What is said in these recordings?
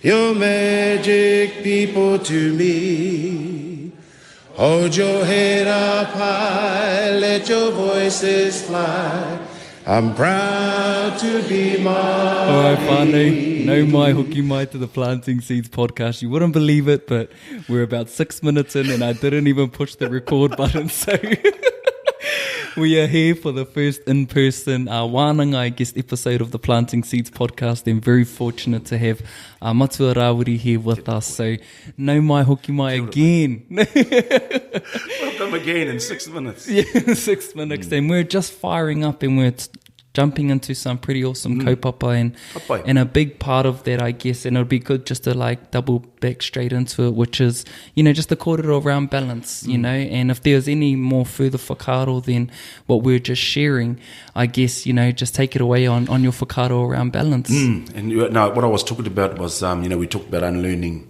You're magic people to me. Hold your head up high, let your voices fly. I'm proud to be Māori. All right, whānau, no mai hoki mai to the Planting Seeds podcast. You wouldn't believe it, but we're about 6 minutes in and I didn't even push the record button, so we are here for the first in-person wānanga guest episode of the Planting Seeds podcast. I'm very fortunate to have Matua Rawiri here with us, so no mai hoki mai again. Welcome again in 6 minutes. Yeah, 6 minutes. And we're just firing up and we're jumping into some pretty awesome kaupapa and a big part of that, I guess, and it'll be good just to like double back straight into it, which is, you know, just the korero around balance, you know, and if there's any more further whakaaro than what we're just sharing, I guess, you know, just take it away on your whakaaro around balance. And no, what I was talking about was, you know, we talked about unlearning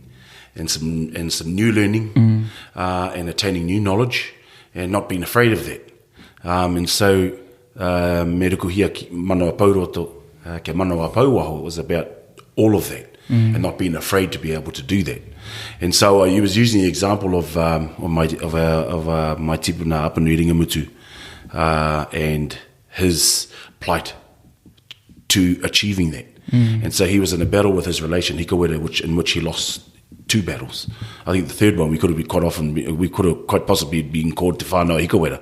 and some new learning and attaining new knowledge and not being afraid of that. And so me rukuhia ki manawa pauroto, ke manawa pauwaho, it was about all of that and not being afraid to be able to do that. And so he was using the example of my tipuna up in Ringamutu and his plight to achieving that. And so he was in a battle with his relation Hikawera, in which he lost 2 battles. I think the third one we could have quite possibly been called Te Whānau Hikawera.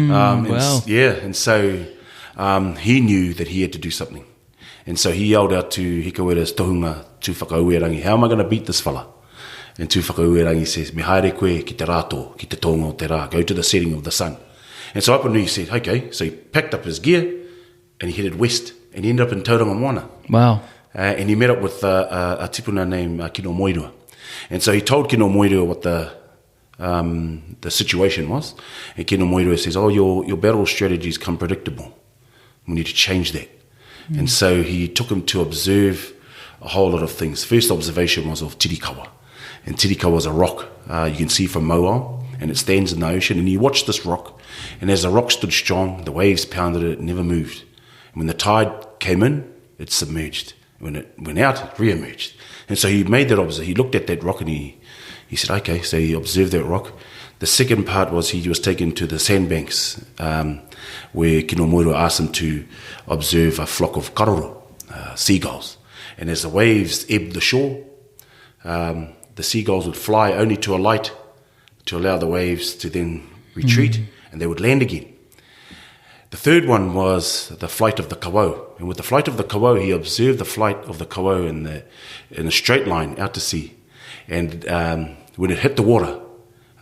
Wow. And so he knew that he had to do something. And so he yelled out to Hikawera's tohunga, Tu Whakauerangi, how am I going to beat this fella? And Tu Whakauerangi says, me haere koe ki te rātō, ki te tonga o te rā, go to the setting of the sun. And so Apanui said, okay, so he packed up his gear and he headed west and he ended up in Tauranga Moana. Wow. And he met up with a tipuna named Kino Moirua. And so he told Kino Moirua what the situation was. And Kino Moirua says, oh, your battle strategies come predictable. We need to change that. And so he took him to observe a whole lot of things. First observation was of Tirikawa. And Tirikawa is a rock you can see from Moa, and it stands in the ocean. And he watched this rock, and as the rock stood strong, the waves pounded it, it never moved. And when the tide came in, it submerged. When it went out, it re-emerged. And so he made that observation. He looked at that rock and he said, okay, so he observed that rock. The second part was he was taken to the sandbanks where Kino Moirua asked him to observe a flock of korero, seagulls. And as the waves ebbed the shore, the seagulls would fly only to alight to allow the waves to then retreat and they would land again. The third one was the flight of the kawau. And with the flight of the kawau, he observed the flight of the kawau in a straight line out to sea. And when it hit the water,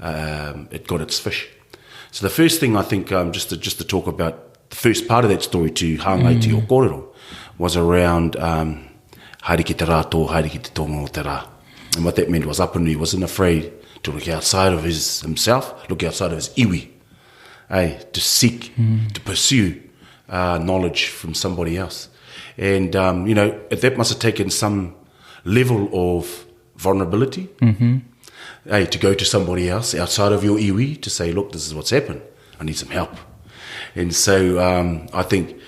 it got its fish. So the first thing I think, just to talk about the first part of that story to hāngai te o korero, was around haere ki te rātō, haere ki te tonga o te rā. And what that meant was Apanui wasn't afraid to look outside of himself, look outside of his iwi. To seek, to pursue knowledge from somebody else. And, you know, that must have taken some level of vulnerability, to go to somebody else outside of your iwi to say, look, this is what's happened. I need some help. And so I think,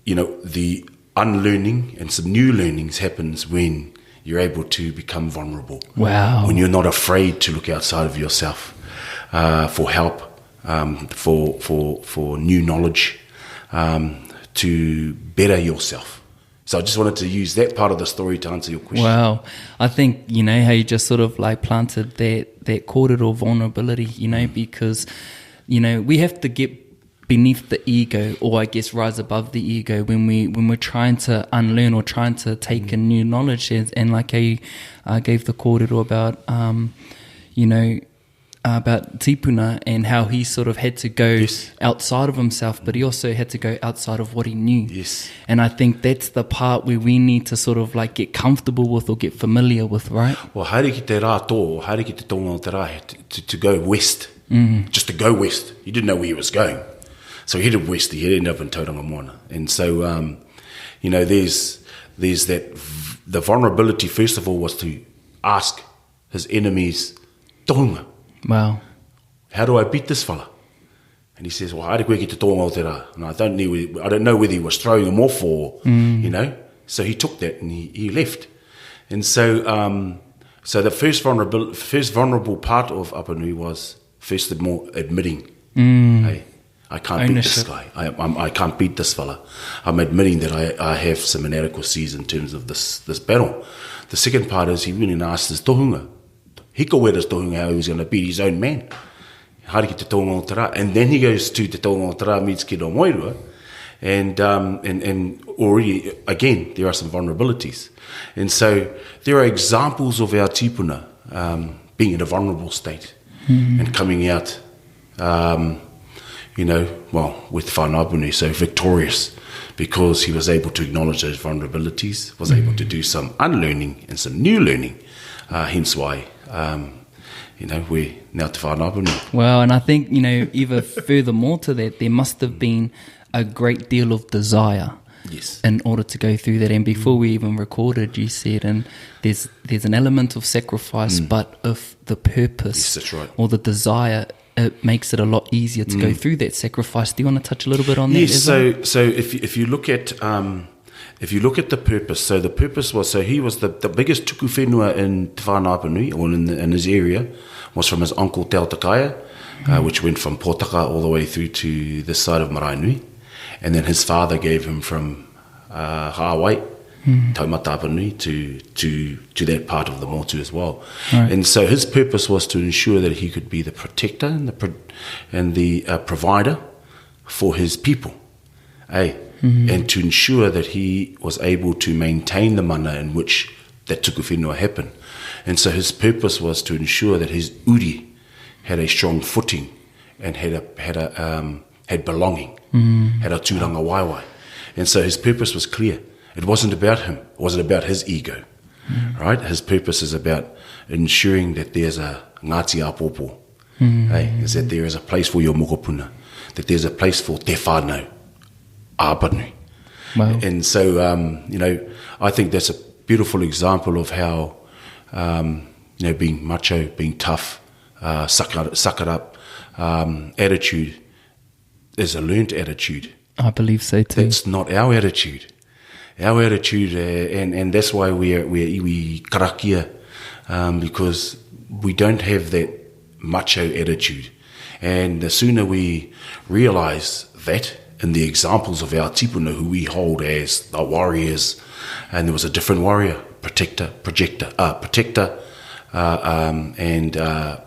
you know, the unlearning and some new learnings happens when you're able to become vulnerable. Wow. When you're not afraid to look outside of yourself for help. For new knowledge, to better yourself. So I just wanted to use that part of the story to answer your question. Wow. I think, you know, how you just sort of like planted that korero vulnerability, you know, because, you know, we have to get beneath the ego, or I guess rise above the ego when we're trying to unlearn or trying to take in new knowledge. And like how you gave the korero about, you know, about Tipuna and how he sort of had to go outside of himself, but he also had to go outside of what he knew. Yes. And I think that's the part where we need to sort of like get comfortable with or get familiar with, right? Well, haere ki te rātō, haere ki te tonga o te rā, to go west, just to go west. He didn't know where he was going. So he headed west, he ended up in Tauranga Moana. And so, you know, there's that, the vulnerability, first of all, was to ask his enemies, tonga. Wow. How do I beat this fella? And he says, well, haere koe ki te tonga o te rā. And I don't know whether he was throwing him off or, you know. So he took that and he left. And so the first vulnerable part of Apanui was first admitting, hey, I can't beat this guy. I can't beat this fella. I'm admitting that I have some inadequacies in terms of this battle. The second part is he went and asked his tohunga. Hiko wera his tohunga how he was going to beat his own man. Hariki te tohunga o tara. And then he goes to te tohunga o tara meets Kino Moirua. And already, again, there are some vulnerabilities. And so there are examples of our tipuna being in a vulnerable state and coming out, with whanapuni, so victorious, because he was able to acknowledge those vulnerabilities, was able to do some unlearning and some new learning, hence why, we're now te whanapuni. Well, and I think, even furthermore to that, there must have been a great deal of desire in order to go through that. And before we even recorded, you said, and there's an element of sacrifice, but of the purpose, yes, that's right, or the desire, it makes it a lot easier to go through that sacrifice. Do you want to touch a little bit on that? Yes. So if you look at the purpose, so the purpose was, so he was the biggest tuku whenua in Te Whanapanui, or in his area, was from his uncle Te Aotakaya, which went from Pōtaka all the way through to this side of Maraenui. And then his father gave him from Hawaii, Taumata Apanui, to that part of the motu as well. Right. And so his purpose was to ensure that he could be the protector and the provider for his people, and to ensure that he was able to maintain the mana in which that tuku whenua happened. And so his purpose was to ensure that his uri had a strong footing and had belonging, had a tūranga waiwai. And so his purpose was clear. It wasn't about him. It wasn't about his ego, right? His purpose is about ensuring that there's a Ngāti Apopo, is that there is a place for your mokopuna, that there's a place for te whānau, āpanui. Wow. And so, I think that's a beautiful example of how, being macho, being tough, suck it up, attitude is a learned attitude. I believe so too. That's not our attitude. Our attitude, and that's why we karakia, because we don't have that macho attitude. And the sooner we realise that in the examples of our tipuna who we hold as the warriors, and there was a different warrior, protector, and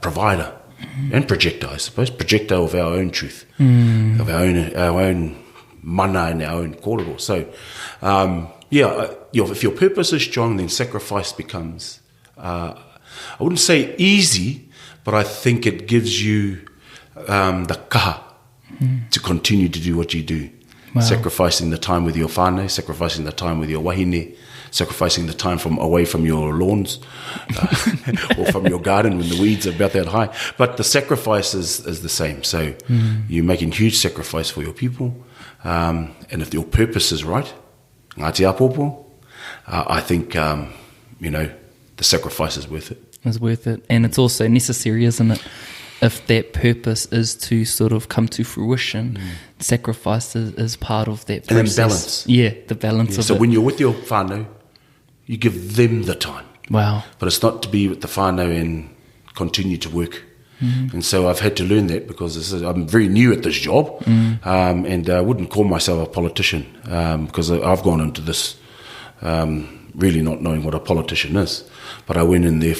provider, and projector, I suppose, projector of our own truth, of our own mana and our own korero. So, if your purpose is strong, then sacrifice becomes, I wouldn't say easy, but I think it gives you the kaha to continue to do what you do. Wow. Sacrificing the time with your whānau, sacrificing the time with your wahine, sacrificing the time away from your lawns or from your garden when the weeds are about that high. But the sacrifice is the same. So you're making huge sacrifice for your people. And if your purpose is right, Ngāti Apopo, I think, the sacrifice is worth it. It's worth it. And it's also necessary, isn't it? If that purpose is to sort of come to fruition, sacrifice is part of that process. And then balance. Yeah, the balance of so it. So when you're with your whānau, you give them the time. Wow. But it's not to be with the whānau and continue to work. And so I've had to learn that because I'm very new at this job, and I wouldn't call myself a politician because I've gone into this really not knowing what a politician is. But I went in there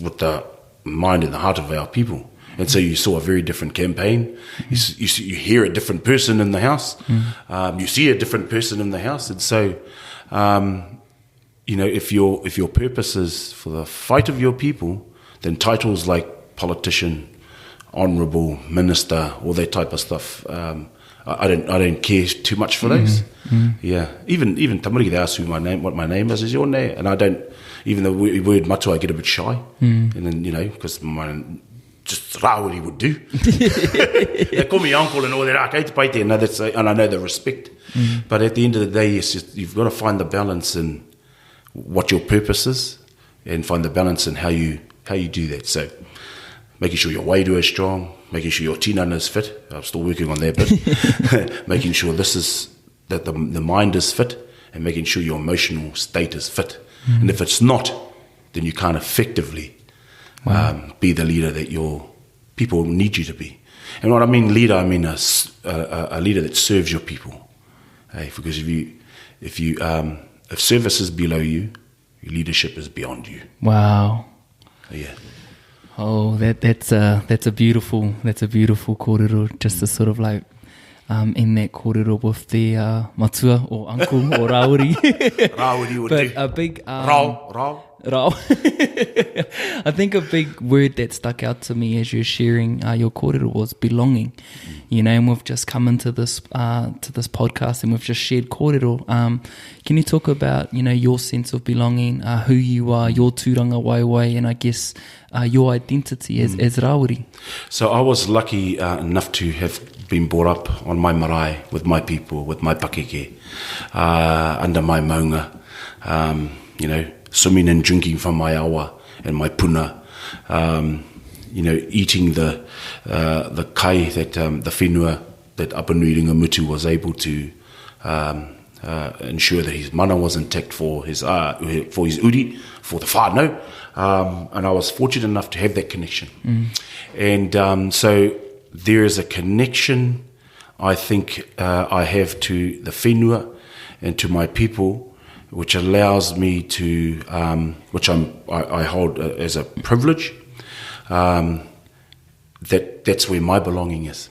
with the mind and the heart of our people. And so you saw a very different campaign. You hear a different person in the house. You see a different person in the house. And so, if your purpose is for the fight of your people, then titles like politician, honourable, minister, all that type of stuff, I don't care too much for those. Yeah, even tamariki they ask what my name is your name, and I don't. Even the word matua, I get a bit shy, and then because just Rawiri would do. They call me uncle and all that. And I know the respect. But at the end of the day, you've got to find the balance in what your purpose is, and find the balance in how you do that. So making sure your waidu is strong, making sure your tinana is fit. I'm still working on that bit. Making sure that the mind is fit, and making sure your emotional state is fit. And if it's not, then you can't effectively be the leader that your people need you to be. And what I mean leader, I mean a leader that serves your people. Hey, because if service is below you, your leadership is beyond you. Wow. Yeah. Oh, that's a beautiful korero, just to sort of like in that korero with the matua or uncle or Rawiri. Rawiri would But do. a big Rao. I think a big word that stuck out to me as you're sharing your korero was belonging. You know, and we've just come into this podcast and we've just shared korero. Can you talk about, you know, your sense of belonging, who you are, your tūranga waiwai, and I guess your identity as Rawiri? So I was lucky enough to have been brought up on my marae with my people, with my pakeke, under my maunga, you know, swimming and drinking from my awa and my puna, you know, eating the kai that the whenua that Apanuiringa Mutu was able to ensure that his mana was intact for his uri, for the whānau, and I was fortunate enough to have that connection. And so there is a connection, I think, I have to the whenua and to my people, which allows me to, which I hold as a privilege, that's where my belonging is.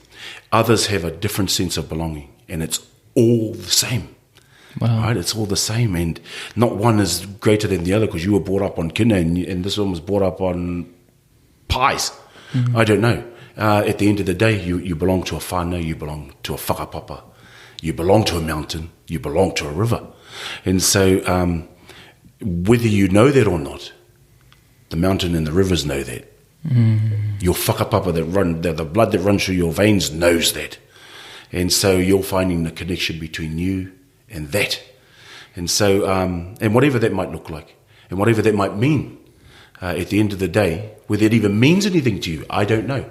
Others have a different sense of belonging, and it's all the same. Wow. Right? It's all the same, and not one is greater than the other because you were brought up on kina and this one was brought up on pies. I don't know. At the end of the day, you belong to a whānau, you belong to a whakapapa, you belong to a mountain, you belong to a river. And so whether you know that or not, the mountain and the rivers know that. Your whakapapa the blood that runs through your veins knows that. And so you're finding the connection between you and that. And so, and whatever that might look like, and whatever that might mean, at the end of the day, whether it even means anything to you, I don't know.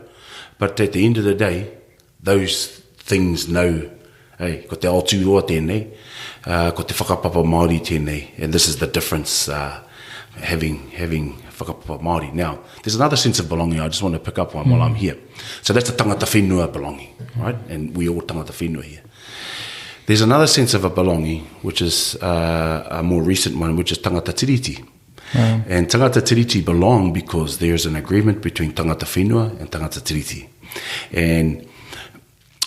But at the end of the day, those things know, hey, ko te aoturoa tēnei, ko te whakapapa Māori tēnei, and this is the difference, having whakapapa Māori. Now, there's another sense of belonging I just want to pick up on while I'm here. So that's the tangata whenua belonging, right? And we all tangata whenua here. There's another sense of a belonging, which is a more recent one, which is tangata tiriti. And tangata tiriti belong because there's an agreement between tangata whenua and tangata tiriti. And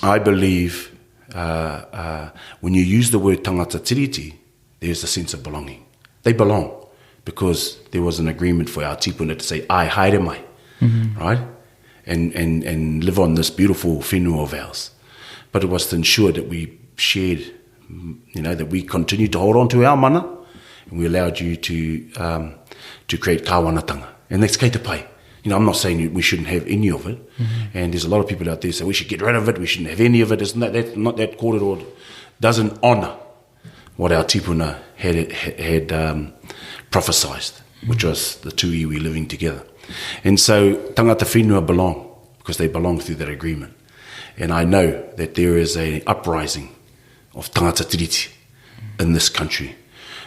I believe when you use the word tangata tiriti, there's a sense of belonging. They belong because there was an agreement for our tipuna to say, ai haere mai, right? And live on this beautiful whenua of ours. But it was to ensure that we shared, you know, that we continued to hold on to our mana, and we allowed you to create kāwanatanga. And that's kei te pai. You know, I'm not saying we shouldn't have any of it. And there's a lot of people out there say we should get rid of it, we shouldn't have any of it. It's not that korero doesn't honour what our tipuna had prophesized, which was the two iwi living together. And so tangata whenua belong because they belong through that agreement. And I know that there is an uprising of tangata tiriti in this country.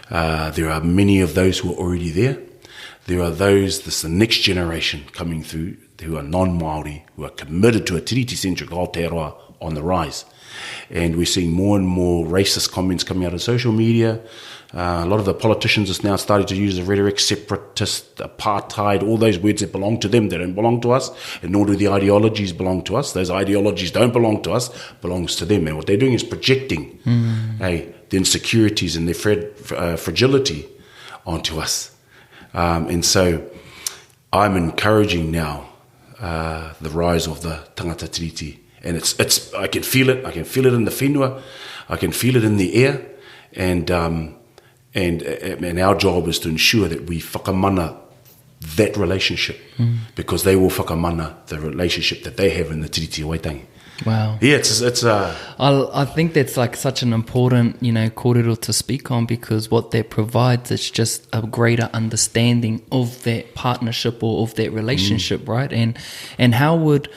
There are many of those who are already there. There are those, this is the next generation coming through, who are non-Māori, who are committed to a tiriti-centric Aotearoa on the rise. And we're seeing more and more racist comments coming out of social media. A lot of the politicians are now starting to use the rhetoric, separatist, apartheid, all those words that belong to them, they don't belong to us, and nor do the ideologies belong to us. Those ideologies don't belong to us, belongs to them. And what they're doing is projecting the insecurities and their fragility onto us. And so I'm encouraging now the rise of the tangata tiriti. And it's I can feel it. I can feel it in the whenua. I can feel it in the air. And our job is to ensure that we whakamana that relationship because they will whakamana the relationship that they have in the Treaty of Waitangi. Wow. Yeah, it's I think that's like such an important, you know, korero to speak on because what that provides is just a greater understanding of that partnership or of that relationship, right? And how would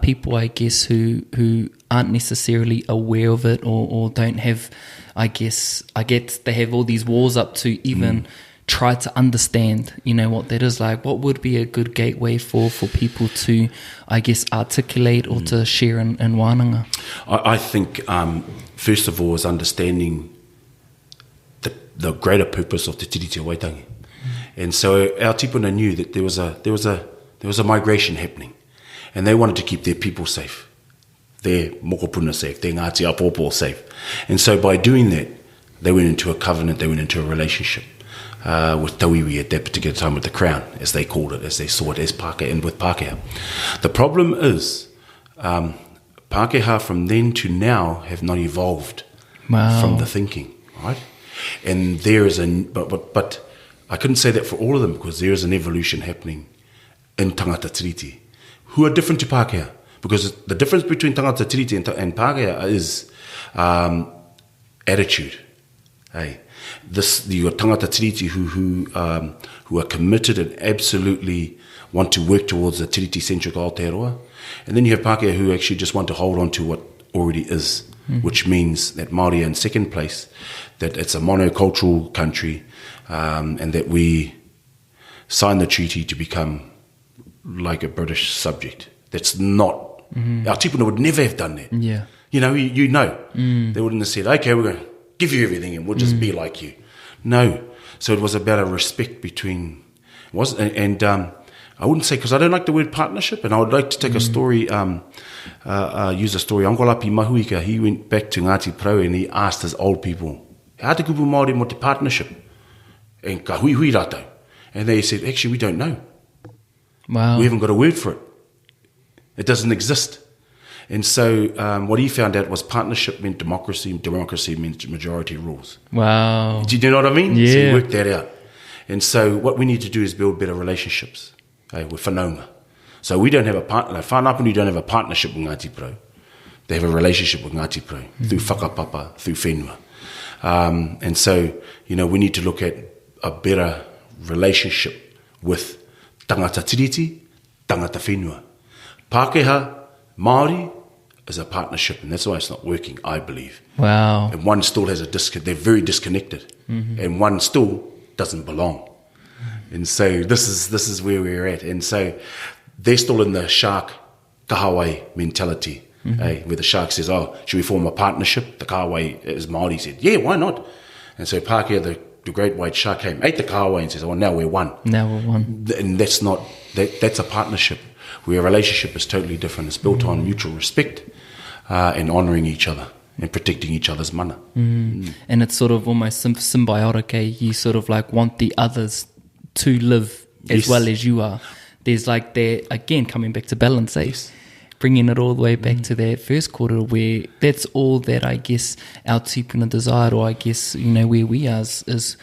people, I guess, who aren't necessarily aware of it or don't have, I guess they have all these walls up to even try to understand, what that is like. What would be a good gateway for people to, I guess, articulate or to share in wānanga? I think, first of all, is understanding the greater purpose of the Treaty of Waitangi. And so our tipuna knew that there was a migration happening, and they wanted to keep their people safe, their mokopuna safe, their Ngāti Apopo safe. And so by doing that, they went into a covenant, they went into a relationship with Tawiwi at that particular time, with the Crown, as they called it, as they saw it as Pākehā and with Pākehā. The problem is, Pākehā from then to now have not evolved from the thinking, right? And there is but I couldn't say that for all of them, because there is an evolution happening in tangata tiriti, who are different to Pākehā. Because the difference between tangata tiriti and Pākehā is attitude. Hey, your tangata tiriti who are committed and absolutely want to work towards the tiriti centric Aotearoa, and then you have Pākehā who actually just want to hold on to what already is, which means that Māori are in second place, that it's a monocultural country, and that we signed the treaty to become like a British subject. That's not, our tipuna would never have done that. Yeah. They wouldn't have said, okay, we're going to give you everything and we'll just be like you. No. So it was about a respect between, I wouldn't say, because I don't like the word partnership, and I would like to take a story, use a story. Angolapi Mahuika, he went back to Ngāti Pro and he asked his old people, how te kupu Māori mo te partnership? And ka hui hui rātou. And they said, actually, we don't know. Wow. We haven't got a word for it. It doesn't exist. And so what he found out was partnership meant democracy meant majority rules. Wow. Do you know what I mean? Yeah. So he worked that out. And so what we need to do is build better relationships with whanaunga. So we don't have a partner. Whanapuni don't have a partnership with Ngāti Pro. They have a relationship with Ngāti Pro through whakapapa, through whenua. And so, we need to look at a better relationship with tangata tiriti, tangata whenua. Pākehā, Māori is a partnership, and that's why it's not working, I believe. Wow. And one still has they're very disconnected, and one still doesn't belong. And so this is where we're at. And so they're still in the shark kahawai mentality, where the shark says, oh, should we form a partnership? The kahawai, as Māori said, yeah, why not? And so Pākehā, the great white shark came, ate the kahawai and says, oh, now we're one. And that's not, that's a partnership, where a relationship is totally different. It's built on mutual respect and honouring each other and protecting each other's mana. And it's sort of almost symbiotic, You sort of like want the others to live as well as you are. There's like that, again, coming back to balance, Yes. Bringing it all the way back to that first quarter, where that's all that I guess our tipuna desire, or I guess, where we are is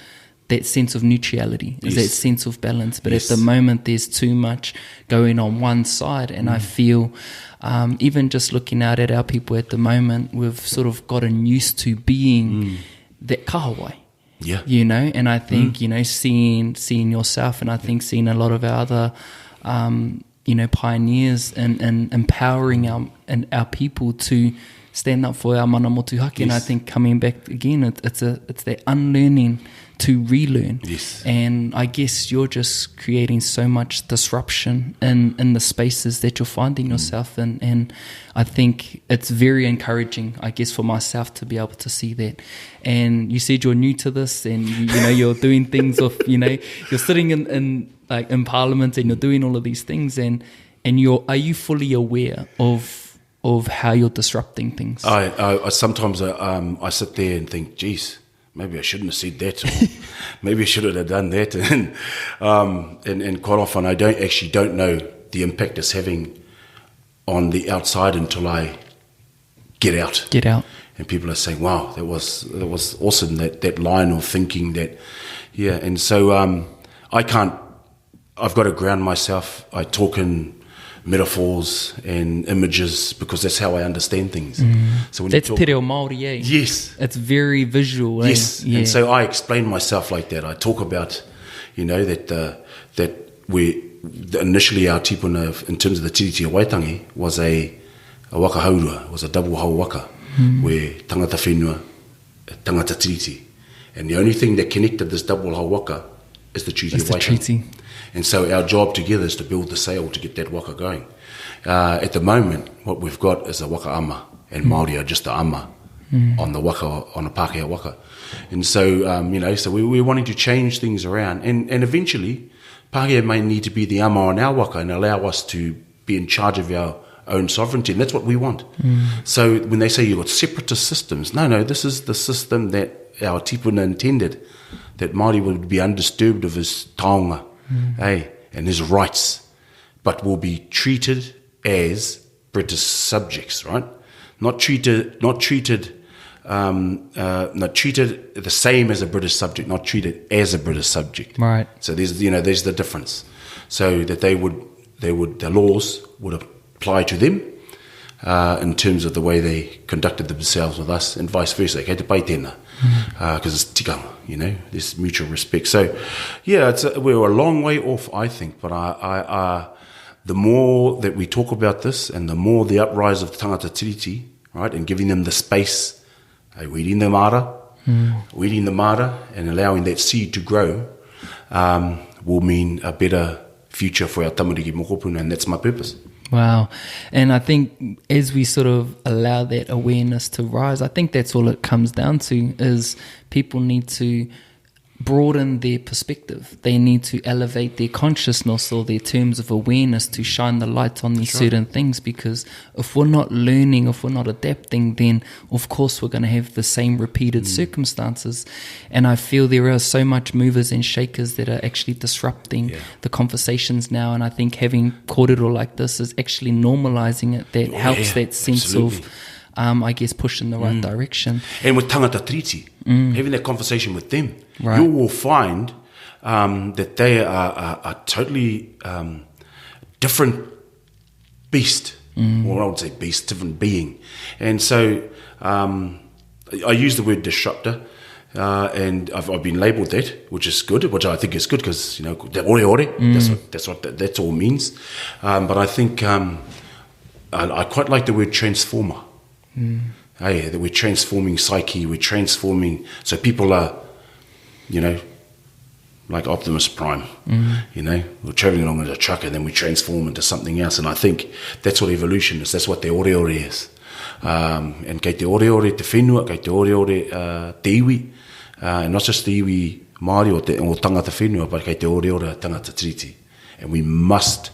that sense of neutrality, is that sense of balance. But at the moment, there's too much going on one side, and I feel even just looking out at our people at the moment, we've sort of gotten used to being that kahawai. Yeah. And I think, seeing yourself, and I think seeing a lot of our other, pioneers and empowering our people to stand up for our mana motuhake. And I think coming back again, it's that unlearning to relearn. Yes. And I guess you're just creating so much disruption in the spaces that you're finding yourself in. And I think it's very encouraging, I guess, for myself to be able to see that. And you said you're new to this, and you're doing things you're sitting in Parliament, and you're doing all of these things, and are you fully aware of how you're disrupting things? I sometimes I sit there and think, geez, maybe I shouldn't have said that, or maybe I should have done that, and quite often I don't know the impact it's having on the outside until I get out. And people are saying, wow, that was awesome, that line of thinking, that, yeah. And so I've got to ground myself. I talk in metaphors and images because that's how I understand things. So when that's te reo Māori, Yes. It's very visual. Yes. Yeah. And so I explain myself like that. I talk about, that initially our tipuna, in terms of the Treaty of Waitangi, was a waka haurua, was a double hau waka, where tangata whenua, tangata tiriti. And the only thing that connected this double hau waka is the Treaty It's of the Waitangi. treaty. And so our job together is to build the sail to get that waka going. At the moment, what we've got is a waka ama, and Māori are just the ama on the waka, on the Pākehā waka. And so, so we're wanting to change things around. And eventually, Pākehā may need to be the ama on our waka and allow us to be in charge of our own sovereignty. And that's what we want. So when they say you've got separatist systems, no, this is the system that our tipuna intended, that Māori would be undisturbed of his taonga, and his rights, but will be treated as British subjects, right? Not treated the same as a British subject, not treated as a British subject. Right. So there's the difference. So that the laws would apply to them in terms of the way they conducted themselves with us, and vice versa. Kei te pai tēnā, because it's tikanga, there's mutual respect. So, we're a long way off, I think, but the more that we talk about this, and the more the uprise of tangata tiriti, right, and giving them the space, weeding the mara, and allowing that seed to grow, will mean a better future for our tamariki mokopuna, and that's my purpose. Wow. And I think as we sort of allow that awareness to rise, I think that's all it comes down to, is people need to broaden their perspective. They need to elevate their consciousness or their terms of awareness to shine the light on these certain things, because if we're not learning, if we're not adapting, then of course we're going to have the same repeated circumstances. And I feel there are so much movers and shakers that are actually disrupting the conversations now, and I think having korero like this is actually normalizing it. That helps that sense of push in the right direction. And with tangata tiriti, having that conversation with them, you will find that they are a totally different beast, or I would say beast, different being. And so I use the word disruptor, and I've been labelled that, which is good, which I think is good, because the ore, that's what that all means. But I think I quite like the word transformer. That we're transforming psyche, we're transforming, so people are, like Optimus Prime, we're travelling along with a truck and then we transform into something else. And I think that's what evolution is, that's what te ore is. And kei te ore te whenua, kei te ore te iwi, and not just the iwi Māori or tangata whenua, but kei te ore tangata tiriti. And we must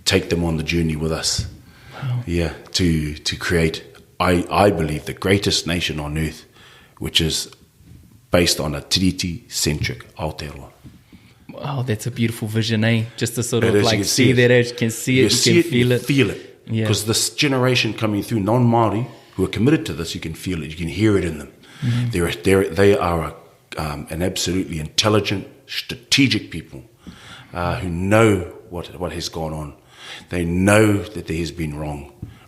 take them on the journey with us. Wow. To create, I believe, the greatest nation on earth, which is based on a tiriti-centric Aotearoa. Wow, that's a beautiful vision, eh? Just to sort of see that as you can see it, you can feel it. Feel it. Because this generation coming through, non-Māori, who are committed to this, you can feel it, you can hear it in them. They are an absolutely intelligent, strategic people who know what has gone on. They know that there has been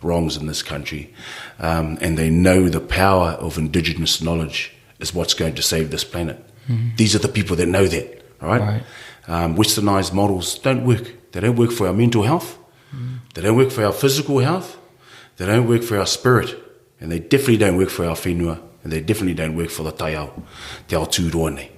wrongs in this country, and they know the power of Indigenous knowledge is what's going to save this planet. These are the people that know that, right? Westernized models don't work. They don't work for our mental health. They don't work for our physical health. They don't work for our spirit, and they definitely don't work for our whenua, and they definitely don't work for the taiao, te ao tūroane.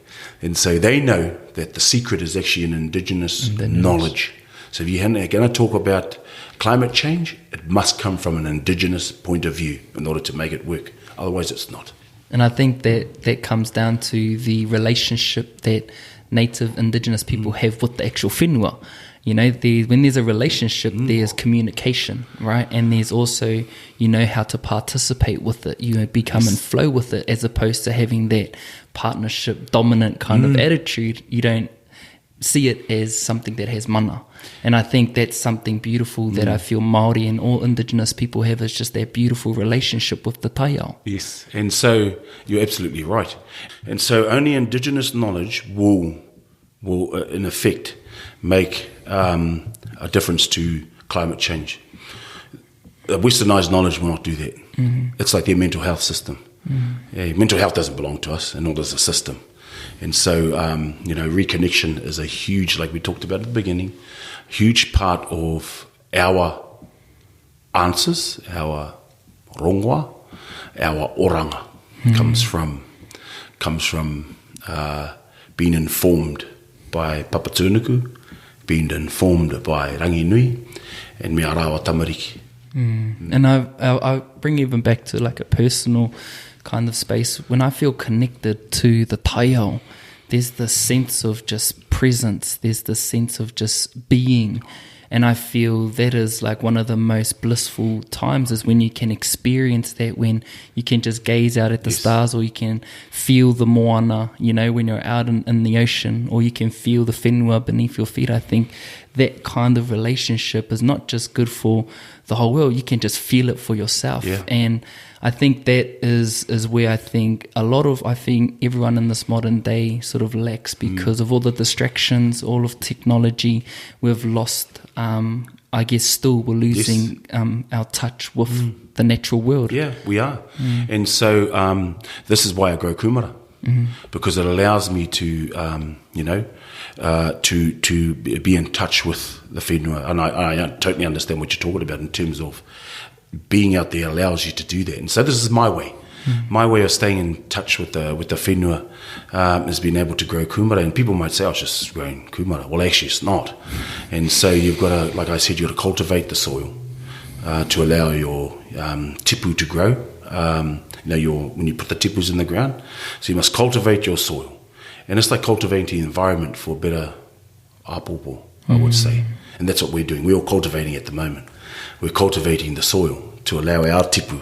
And so they know that the secret is actually in Indigenous knowledge. So if you're going to talk about climate change, it must come from an Indigenous point of view in order to make it work. Otherwise, it's not. And I think that comes down to the relationship that native Indigenous people have with the actual whenua. When there's a relationship, there's communication, right? And there's also, how to participate with it. You become in flow with it, as opposed to having that partnership dominant kind of attitude. You don't see it as something that has mana. And I think that's something beautiful that I feel Māori and all Indigenous people have, is just that beautiful relationship with the taiao. Yes, and so you're absolutely right. And so only Indigenous knowledge will in effect make a difference to climate change. Westernized knowledge will not do that. It's like their mental health system. Mental health doesn't belong to us, and nor does the system. And so, reconnection is a huge, like we talked about at the beginning, huge part of our answers, our rongoa, our oranga, comes from being informed by Papatūnuku, being informed by Rangi Nui, and me arawa tamariki. And I bring even back to like a personal kind of space. When I feel connected to the taiao, there's this sense of just presence. There's this sense of just being. And I feel that is like one of the most blissful times is when you can experience that, when you can just gaze out at the stars, or you can feel the moana, when you're out in the ocean, or you can feel the whenua beneath your feet. I think that kind of relationship is not just good for the whole world. You can just feel it for yourself. Yeah. And I think that is where I think everyone in this modern day sort of lacks because of all the distractions, all of technology. We've lost, I guess still we're losing our touch with the natural world. Yeah, we are. And so this is why I grow kumara, because it allows me to, to be in touch with the whenua. And I totally understand what you're talking about in terms of being out there allows you to do that. And so this is my way. My way of staying in touch with the whenua is being able to grow kumara. And people might say, I was just growing kumara. Well, actually, it's not. And so you've got to, like I said, you've got to cultivate the soil to allow your tipu to grow. When you put the tipus in the ground. So you must cultivate your soil. And it's like cultivating the environment for better apopo, I would say. And that's what we're doing. We're all cultivating at the moment. We're cultivating the soil to allow our tipu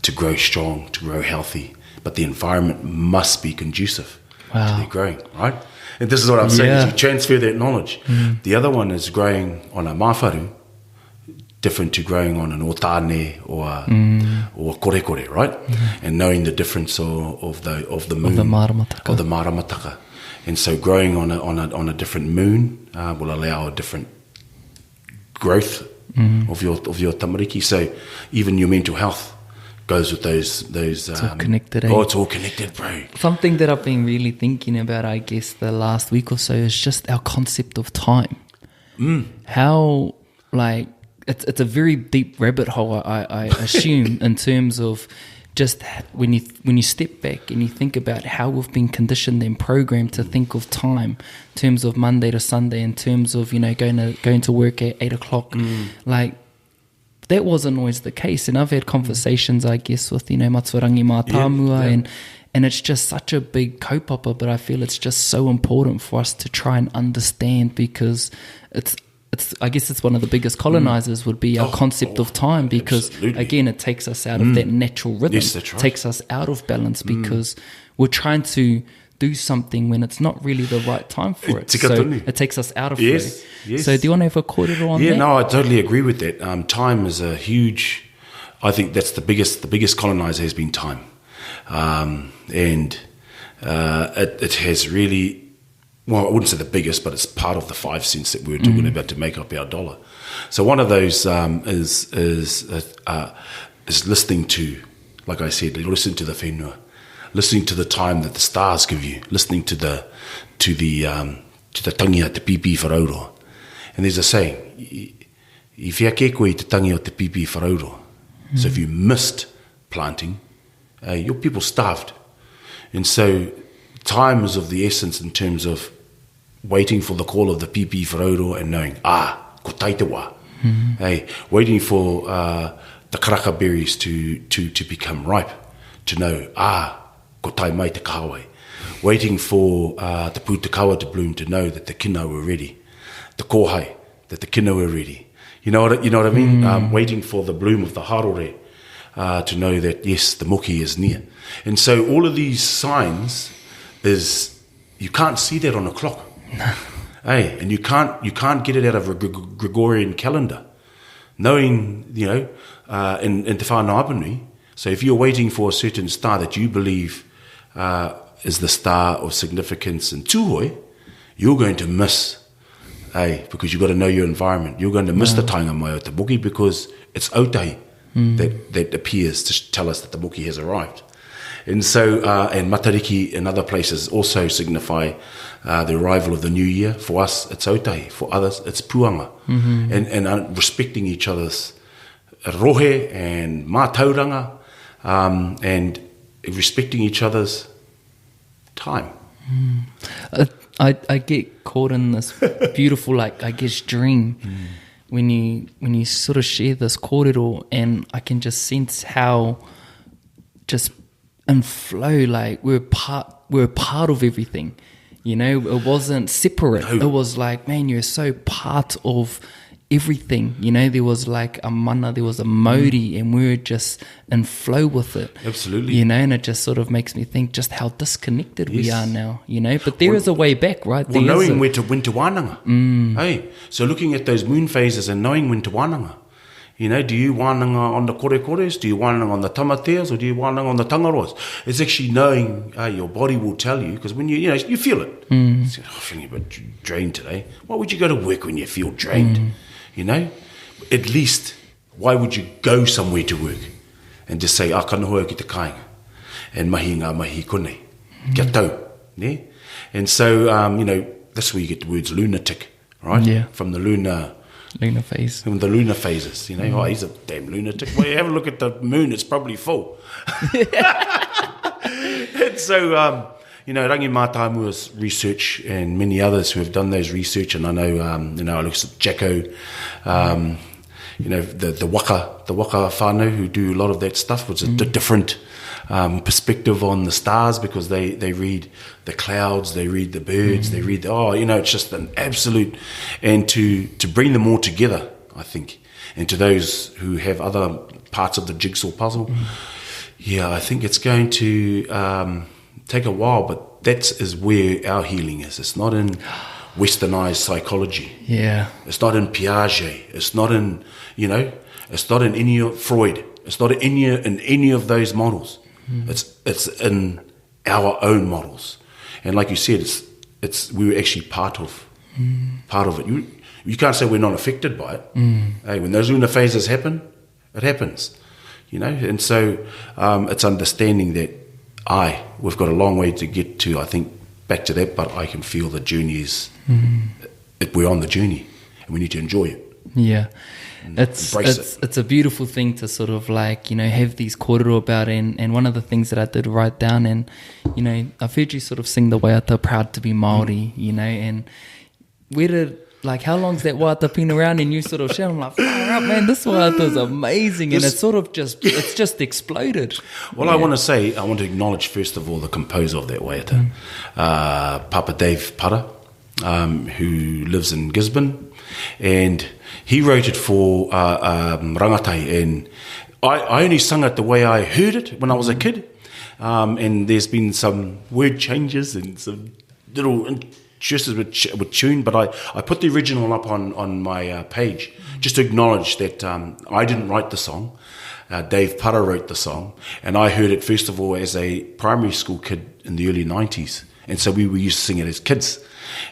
to grow strong, to grow healthy. But the environment must be conducive to their growing, right? And this is what I'm saying, is you transfer that knowledge. The other one is growing on a mawharu, different to growing on an otane or korekore, right? And knowing the difference of the moon, of the maramataka. And so growing on a different moon will allow a different growth of your tamariki. So even your mental health goes with those. It's all connected. It's all connected, bro. Something that I've been really thinking about, I guess, the last week or so is just our concept of time. How it's a very deep rabbit hole, I assume, in terms of just when you step back and you think about how we've been conditioned and programmed to think of time in terms of Monday to Sunday, in terms of going to work at 8 o'clock, that wasn't always the case. And I've had conversations, I guess, with Matsurangi Mātāmua, and it's just such a big kaupapa, but I feel it's just so important for us to try and understand, because I guess it's one of the biggest colonizers would be our concept of time, because again, it takes us out of that natural rhythm. Yes, that's right. Takes us out of balance because we're trying to do something when it's not really the right time for it. So it takes us out of it. Yes. So do you want to have a korero on that? Yeah, no, I totally agree with that. Time is a huge, I think that's the biggest colonizer has been time. It has really, well, I wouldn't say the biggest, but it's part of the 5 cents that we were talking about to make up our dollar. So one of those is listening to, like I said, listen to the whenua, listening to the time that the stars give you, listening to the tangi o te pipi wharauro. And there's a saying, I whia ke koe te tangi o te pipi wharauro. So if you missed planting, your people starved. And so time is of the essence in terms of waiting for the call of the pipi wharauro and knowing, ko tai te wā. Waiting for the karaka berries to become ripe, to know, ko tai mai te kahawai. Waiting for the pūtakawa to bloom, to know that the kina were ready. The kohai, that the kina were ready. You know what I mean? Waiting for the bloom of the harore to know that, yes, the moki is near. And so all of these signs is, you can't see that on a clock. And you can't get it out of a Gregorian calendar. Knowing, in te whānau apanui, so if you're waiting for a certain star that you believe is the star of significance in Tūhoi, you're going to miss, because you've got to know your environment. You're going to miss the tainga mai o te moki, because it's Autahi that appears to tell us that the moki has arrived. And so, and Matariki and other places also signify the arrival of the new year. For us, it's Autahi. For others, it's Puanga. And respecting each other's rohe and mātauranga, and respecting each other's time. I get caught in this beautiful, like, I guess, dream when you sort of share this korero, and I can just sense how just in flow, like we're a part of everything. You know, it wasn't separate. No. It was like, man, you're so part of everything. You know, there was like a mana, there was a Māori, and we were just in flow with it. Absolutely. You know, and it just sort of makes me think just how disconnected we are now, you know. But there is a way back, right? Well, knowing when to wānanga. Hey, so looking at those moon phases and knowing when to wānanga. You know, do you wānanga on the korekores? Do you wānanga on the tamateas? Or do you wānanga on the tangaroas? It's actually knowing, your body will tell you, because when you feel it. I'm feeling a bit drained today. Why would you go to work when you feel drained? You know, at least, why would you go somewhere to work and just say, kanohoa ki te kāinga, and mahi ngā mahi kone, kia tau, ne? And so, that's where you get the words lunatic, right? Yeah. From the lunar phase. From the lunar phases, you know, he's a damn lunatic. Well, you have a look at the moon, it's probably full. And so, Rangi Mātāmua's research and many others who have done those research, and I know, I look at Jacko, the waka whānau who do a lot of that stuff, which is a different perspective on the stars, because they read the clouds, they read the birds, they read it's just an absolute, and to bring them all together, I think, and to those who have other parts of the jigsaw puzzle, I think it's going to take a while, but that is where our healing is. It's not in westernized psychology. Yeah. It's not in Piaget. It's not in, it's not in any of Freud. It's not in any of those models. It's in our own models. And like you said, it's we were actually part of it. You can't say we're not affected by it. Hey, when those lunar phases happen, it happens. And so it's understanding that we've got a long way to get to, I think, back to that, but I can feel the journey is, we're on the journey, and we need to enjoy it. Yeah. It's a beautiful thing to sort of like, have these korero about, and one of the things that I did write down, and, I've heard you sort of sing the waiata, proud to be Māori, and how long's that waiata been around? And you sort of shout, I'm like, far up, man, this waiata is amazing. And it's sort of just exploded. Well, I want to acknowledge, first of all, the composer of that waiata, Papa Dave Para, who lives in Gisborne. And he wrote it for rangatai. And I only sung it the way I heard it when I was a kid. And there's been some word changes and some little just with tune, but I put the original up on my page just to acknowledge that I didn't write the song. Dave Para wrote the song, and I heard it first of all as a primary school kid in the early 90s, and so we were used to sing it as kids.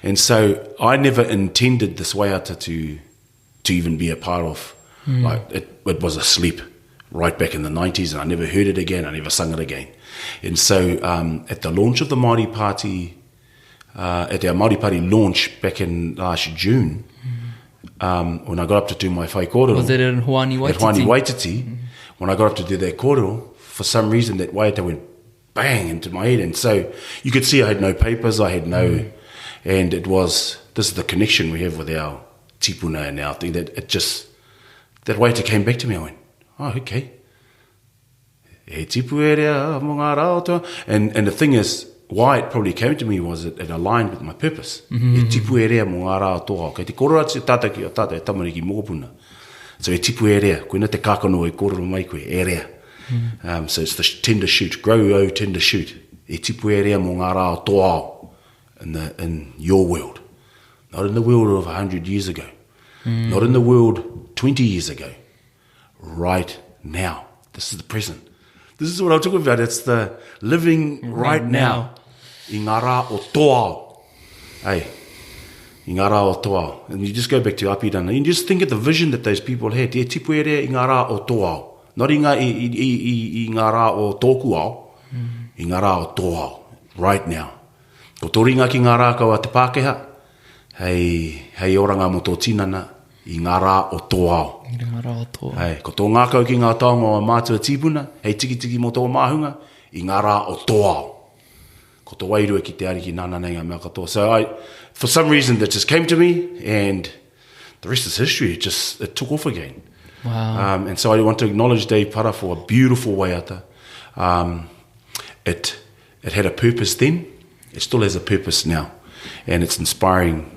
And so I never intended this waiata to even be a part of. Like it was asleep right back in the 90s, and I never heard it again. I never sung it again. And so at the launch of the Māori Party, at our Māori Party launch back in last June, when I got up to do my whai kōrero. Was it in Rawiri Waititi? At Rawiri Waititi. When I got up to do that kōrero, for some reason that waiata went bang into my head. And so you could see I had no papers, I had no... And this is the connection we have with our tipuna and our thing, that that waiata came back to me. I went, oh, okay. E tipu e rea mo ngā rao toa. And the thing is, why it probably came to me was it aligned with my purpose. E tipu e rea mo ngā rao toa. Kei te korora te tata ki o tata e tamariki mōpuna. So e tipu e rea, koe na te kākano e kororo mai koe, e rea. So it's the tender shoot, grow tender shoot. E tipu e rea mo ngā rao toa in your world. Not in the world of 100 years ago. Not in the world 20 years ago. Right now. This is the present. This is what I'm talking about. It's the living right now. I ngā rā o toa. Hey, I ngā rā o toa. And you just go back to Apirana. You just think of the vision that those people had. E tipu e rea I ngā rā o toa. Not I ngā rā o tōku ao. I ngā rā o toa. Right now. Ko toringa ki ngā rā kau a te Pākehā. Hei oranga mo tō tinana. I ngā rā o toa. I ngā rā o toa. Hei, ko tō ngākau ki ngā taonga o mātua tīpuna, hei tiki mo tō māhunga, I ngā rā o toa. ko tō wairua ki te ariki nāna nei ngā mea katoa. So for some reason that just came to me, and the rest is history. It took off again. Wow. And so I want to acknowledge Dave Para for a beautiful waiata. It had a purpose then. It still has a purpose now. And it's inspiring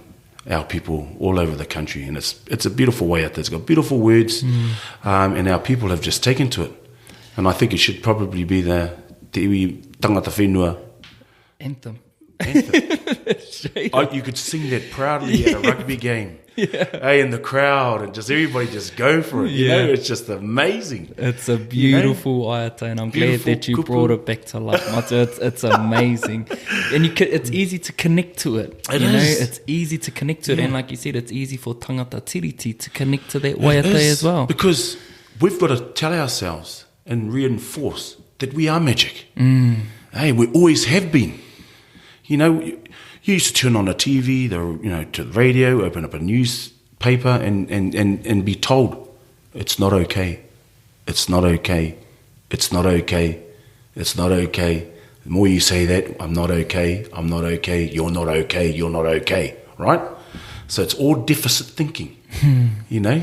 our people all over the country. And it's a beautiful waiata. It's got beautiful words. And our people have just taken to it. And I think it should probably be the Te Iwi Tangata Whenua Anthem. You could sing that proudly at a rugby game. Hey, in the crowd, and just everybody just go for it. You know, it's just amazing. It's a beautiful waiata, and I'm glad that you brought it back to life. It's amazing, and it's easy to connect to it. It's easy to connect to it, and like you said, it's easy for tangata tiriti to connect to that waiata as well. Because we've got to tell ourselves and reinforce that we are magic. Hey, we always have been. You know, you used to turn on the TV, to the radio, open up a newspaper, and be told, it's not okay, it's not okay, it's not okay, it's not okay. The more you say that, I'm not okay, you're not okay, you're not okay, right? So it's all deficit thinking, you know?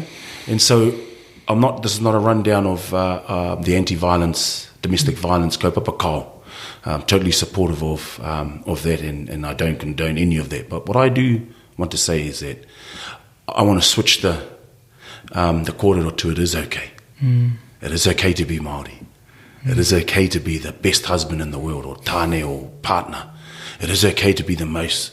And so this is not a rundown of the anti-violence, domestic violence kaupapa kao. I'm totally supportive of that, and I don't condone any of that. But what I do want to say is that I want to switch the korero to it is okay. It is okay to be Māori. It is okay to be the best husband in the world, or tāne, or partner. It is okay to be the most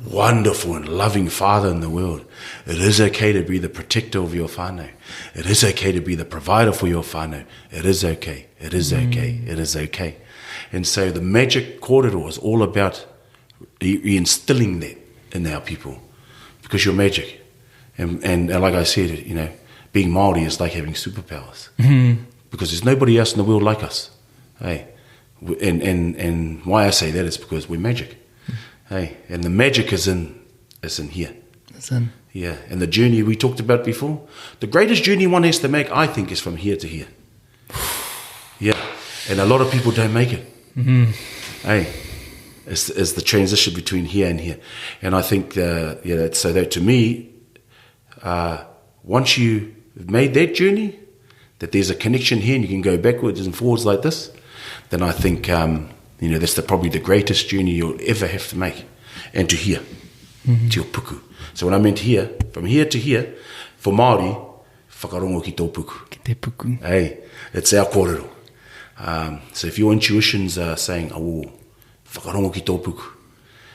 wonderful and loving father in the world. It is okay to be the protector of your whānau. It is okay to be the provider for your whānau. It is okay. It is okay. It is okay. And so the magic korero is all about reinstilling that in our people, because you're magic. And like I said, being Māori is like having superpowers, because there's nobody else in the world like us. Hey, and why I say that is because we're magic. Hey, and the magic is in here. It's in. Yeah, and the journey we talked about before, the greatest journey one has to make, I think, is from here to here. Yeah, and a lot of people don't make it. Hey, it's the transition between here and here, and I think so that to me, once you have made that journey, that there's a connection here and you can go backwards and forwards like this, then I think that's probably the greatest journey you'll ever have to make, and to here, to your puku. So when I meant here, from here to here, for Māori, whakarongo ki tō puku. Ki te puku. Hey, it's our korero. So if your intuitions are saying, whakarongo ki tō puku.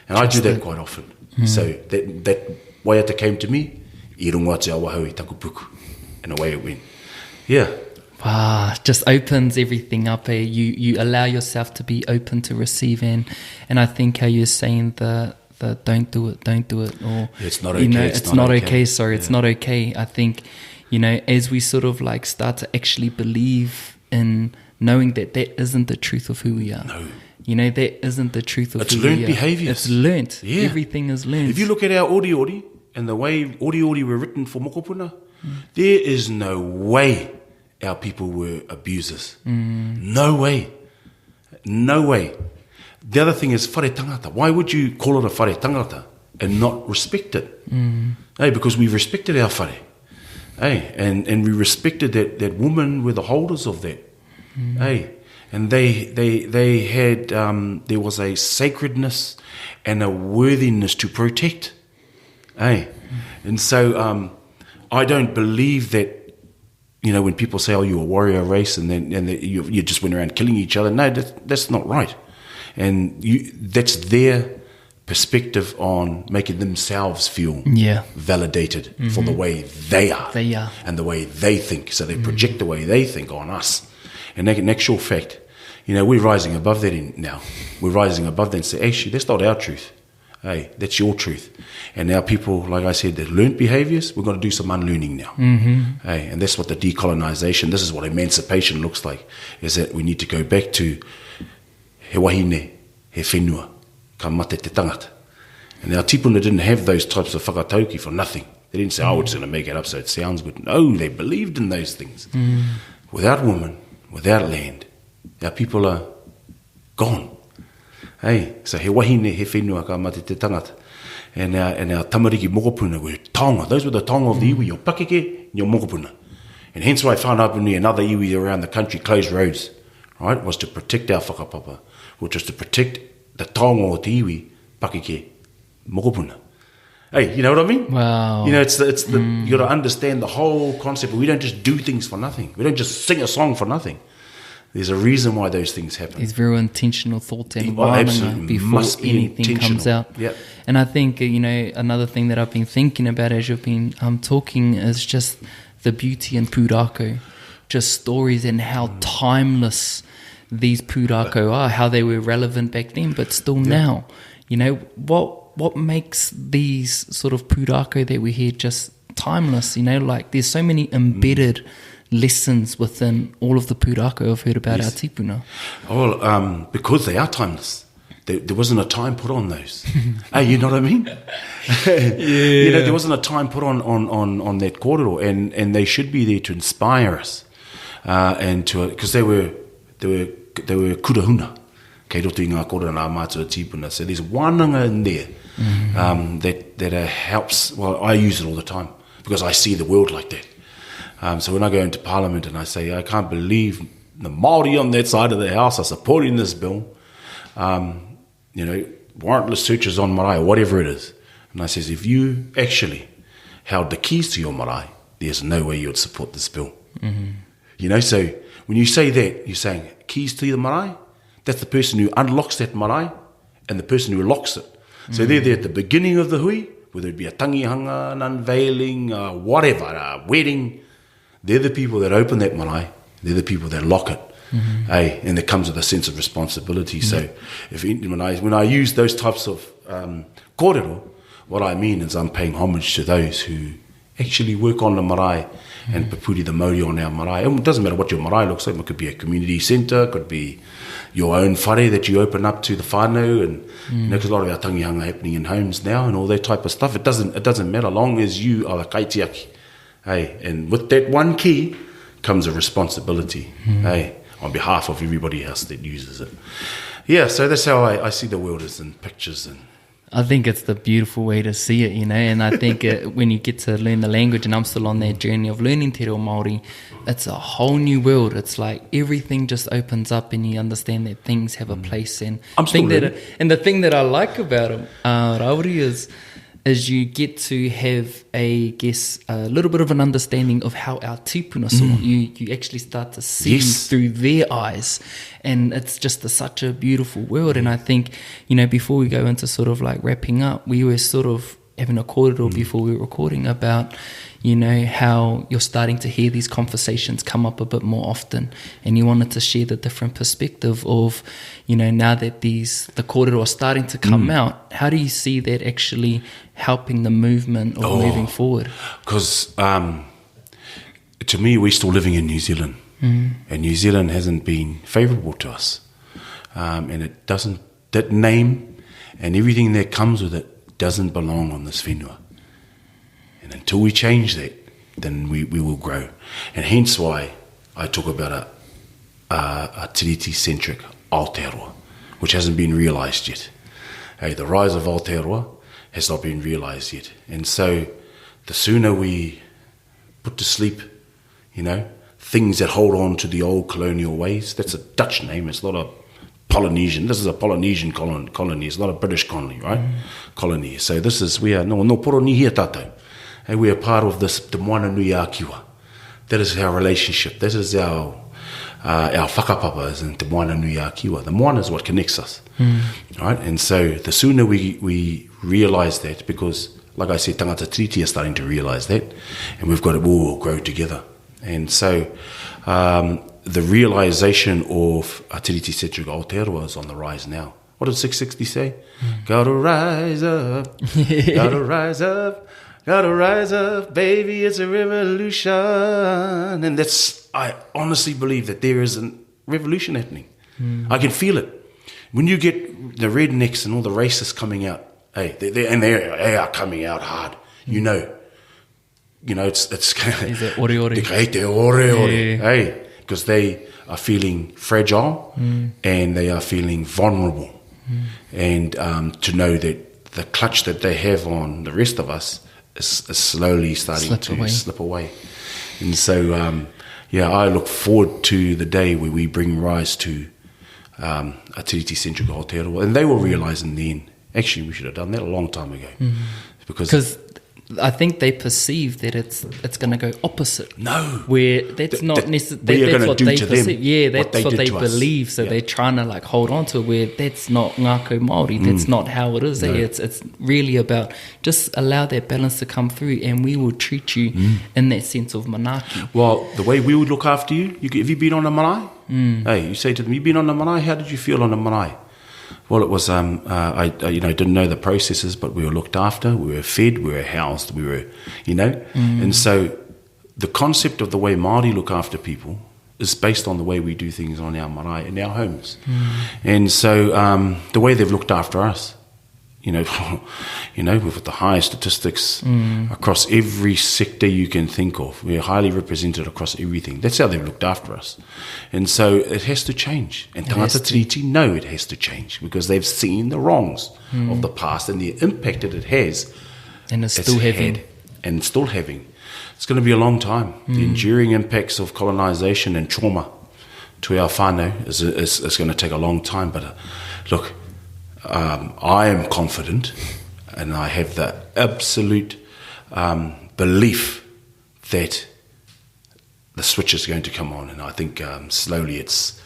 And I do that quite often. So that waiata came to me, I rongo atu awahau I taku puku. And away it went. Yeah. Wow, just opens everything up. You allow yourself to be open to receiving. And I think how you're saying the don't do it, or it's not okay. It's not okay. Sorry, it's not okay. I think, as we sort of like start to actually believe in knowing that isn't the truth of who we are. No. That isn't the truth of it's who we are. It's learned behaviours. It's learned. Yeah. Everything is learned. If you look at our ori and the way ori were written for mokopuna, there is no way our people were abusers. No way. No way. The other thing is whare tangata. Why would you call it a whare tangata and not respect it? Hey, because we respected our whare. Hey, and we respected that women were the holders of that. Hey, and they had there was a sacredness and a worthiness to protect. Hey, and so I don't believe that. When people say, "Oh, you're a warrior race," and you just went around killing each other. No, that's not right. And that's their perspective on making themselves feel validated for the way they are. And the way they think. So they project the way they think on us. And in actual fact, we're rising above that now. We're rising above that and say, actually, that's not our truth. Hey, that's your truth. And now people, like I said, that learnt behaviours, we're going to do some unlearning now. Hey, and that's what the decolonization, this is what emancipation looks like, is that we need to go back to he wahine, he whenua, ka mate te tangata. And our tipuna didn't have those types of whakatauki for nothing. They didn't say, we're just going to make it up so it sounds good. No, they believed in those things. Without woman, without land, our people are gone. Hey, so he wahine he whenua ka mate te tangata. And our tamariki mokopuna were taonga. Those were the taonga of the iwi, your pakeke, your mokopuna. And hence why Whanapuni and other iwi around the country closed roads, right, was to protect our whakapapa, which was to protect the taonga of the iwi, pakeke, mokopuna. Hey, you know what I mean? Wow. You know, you got to understand the whole concept. We don't just do things for nothing. We don't just sing a song for nothing. There's a reason why those things happen. There's very intentional thought and wānanga before anything comes out. Yep. And I think, another thing that I've been thinking about as you've been talking is just the beauty in pūrākau, just stories and how timeless these pūrākau are, how they were relevant back then, but still now. You know, what makes these sort of pūrākau that we hear just timeless? You know, like there's so many embedded lessons within all of the pūrākau I've heard about our tipuna. Well, because they are timeless. There wasn't a time put on those. Hey, you know what I mean? You know, there wasn't a time put on that korero, and they should be there to inspire us, and to, because they were kurahuna. Kei roto I ngā korero nā mātua tipuna. So there's wānanga in there that helps. Well, I use it all the time because I see the world like that. So when I go into Parliament and I say, I can't believe the Māori on that side of the house are supporting this bill, you know, warrantless searches on marae, whatever it is. And I says, if you actually held the keys to your marae, there's no way you would support this bill. You know, so when you say that, you're saying keys to the marae, that's the person who unlocks that marae and the person who locks it. So they're there at the beginning of the hui, whether it be a tangihanga, an unveiling, whatever, a wedding. They're the people that open that marae. They're the people that lock it. Hey, and it comes with a sense of responsibility. So when I use those types of korero, what I mean is I'm paying homage to those who actually work on the marae and papuri the Maori on our marae. It doesn't matter what your marae looks like. It could be a community centre, it could be your own whare that you open up to the whānau, and you know, because a lot of our tangihanga happening in homes now and all that type of stuff. It doesn't matter, long as you are the kaitiaki. Hey, and with that one key comes a responsibility. Hey, on behalf of everybody else that uses it. Yeah, so that's how I see the world, as in pictures. And I think it's the beautiful way to see it, you know, and I think when you get to learn the language, and I'm still on that journey of learning te reo Māori, it's a whole new world. It's like everything just opens up and you understand that things have a place. And I'm still learning. And the thing that I like about it, Rawiri, is you get to have a little bit of an understanding of how our tipuna saw. You actually start to see through their eyes, and it's just such a beautiful world. And I think, you know, before we go into sort of like wrapping up, we were sort of having a korero before we were recording about, you know, how you're starting to hear these conversations come up a bit more often, and you wanted to share the different perspective of, you know, now that the korero are starting to come out, how do you see that actually helping the movement or moving forward? Because to me, we're still living in New Zealand, and New Zealand hasn't been favourable to us, and it doesn't, that name and everything that comes with it doesn't belong on this whenua. And until we change that, then we will grow. And hence why I talk about a tiriti-centric Aotearoa, which hasn't been realised yet. Hey, the rise of Aotearoa has not been realised yet. And so the sooner we put to sleep, you know, things that hold on to the old colonial ways, that's a Dutch name, it's not a Polynesian. This is a Polynesian colony. It's not a British colony, right? Colony. So this is, we are no poro ni hia tātou. And we are part of this Te Moana Nui a Kiwa. That is our relationship. That is our whakapapa is in Te Moana Nui a Kiwa. The moana is what connects us, right? And so the sooner we realise that, because like I said, tangata treaty are starting to realise that, and we've got to all grow together. And so the realisation of a tiriti-centric Aotearoa is on the rise now. What did 660 say? Gotta rise up, gotta rise up, gotta rise up, baby, it's a revolution. And I honestly believe that there is a revolution happening. I can feel it. When you get the rednecks and all the racists coming out, hey, they are coming out hard. You know, it's Is it ore ore? Hey, because they are feeling fragile and they are feeling vulnerable. and to know that the clutch that they have on the rest of us is slowly starting to slip away. And so, I look forward to the day where we bring rise to a Tiriti Central Aotearoa. And they will realise in the end, actually, we should have done that a long time ago. Because I think they perceive that it's going to go opposite. No. Where that's not necessarily, that's what they perceive. Yeah, that's what they believe. So they're trying to like hold on to it, where that's not ngākau Māori. That's not how it is. No. It's really about just allow that balance to come through, and we will treat you in that sense of manaaki. Well, the way we would look after you, have you been on a marae? Hey, you say to them, you've been on a marae? How did you feel on a marae? Well, it was, I didn't know the processes, but we were looked after, we were fed, we were housed, we were, And so the concept of the way Māori look after people is based on the way we do things on our marae in our homes. And so the way they've looked after us, we've got the highest statistics across every sector you can think of. We're highly represented across everything. That's how they've looked after us. And so it has to change. And Tangata Tiriti know it has to change because they've seen the wrongs of the past and the impact that it has. And it's still having. And still having. It's going to be a long time. The enduring impacts of colonisation and trauma to our whānau is going to take a long time. But look, I am confident, and I have the absolute belief that the switch is going to come on, and I think slowly it's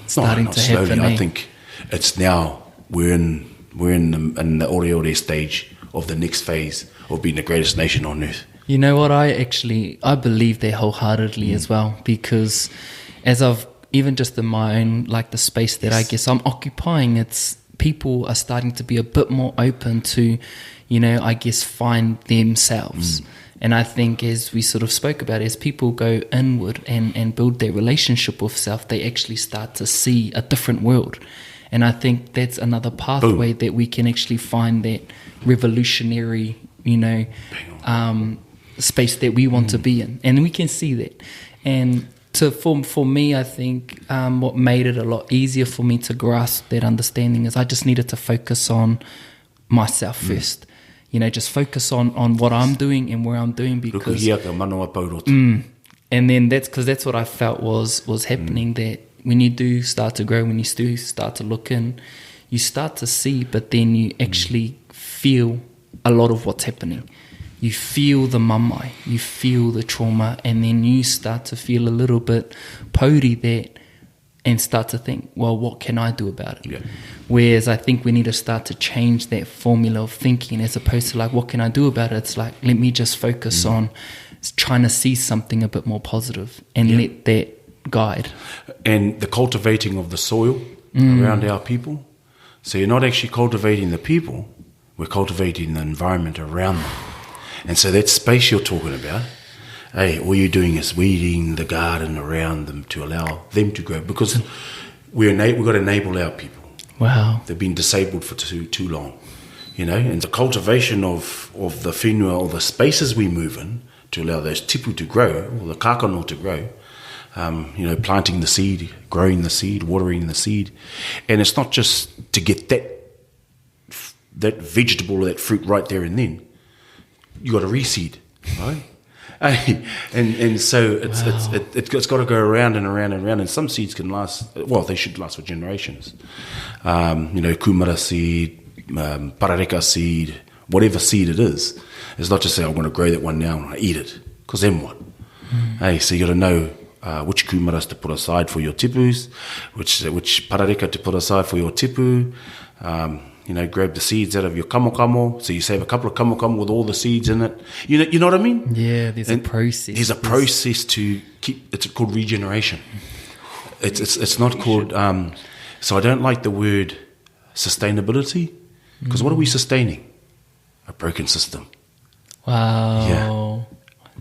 starting to happen. I think it's now we're in the ore stage of the next phase of being the greatest nation on earth. You know what? I believe that wholeheartedly as well, because as I've even just in my own the space that I guess I'm occupying, it's people are starting to be a bit more open to, I guess, find themselves. And I think as we sort of spoke about, as people go inward and build their relationship with self, they actually start to see a different world. And I think that's another pathway that we can actually find that revolutionary, space that we want to be in. And we can see that. And for me, I think what made it a lot easier for me to grasp that understanding is I just needed to focus on myself first. Just focus on what I'm doing and where I'm doing, because and then that's what I felt was happening, that when you do start to grow, when you do start to look in, you start to see, but then you actually feel a lot of what's happening. You feel the mamai, you feel the trauma, and then you start to feel a little bit pauri that, and start to think, well, what can I do about it? Whereas I think we need to start to change that formula of thinking, as opposed to what can I do about it? It's let me just focus on trying to see something a bit more positive and let that guide. And the cultivating of the soil around our people. So you're not actually cultivating the people, we're cultivating the environment around them. And so that space you're talking about, all you're doing is weeding the garden around them to allow them to grow, because we've got to enable our people. Wow. They've been disabled for too long, and the cultivation of the whenua, or the spaces we move in to allow those tipu to grow, or the kākano to grow, planting the seed, growing the seed, watering the seed. And it's not just to get that vegetable or that fruit right there and then. You got to reseed, right? and so it's got to go around and around and around. And some seeds can last. Well, they should last for generations. Kumara seed, parareka seed, whatever seed it is. It's not just say I'm going to grow that one now and I eat it, because then what? So you got to know which kumaras to put aside for your tipus, which parareka to put aside for your tipu. Grab the seeds out of your kamokamo, so you save a couple of kamokamo with all the seeds in it. You know what I mean? Yeah, there's a process. There's a process to keep. It's called regeneration. It's not called. So I don't like the word sustainability, because what are we sustaining? A broken system. Wow. Yeah.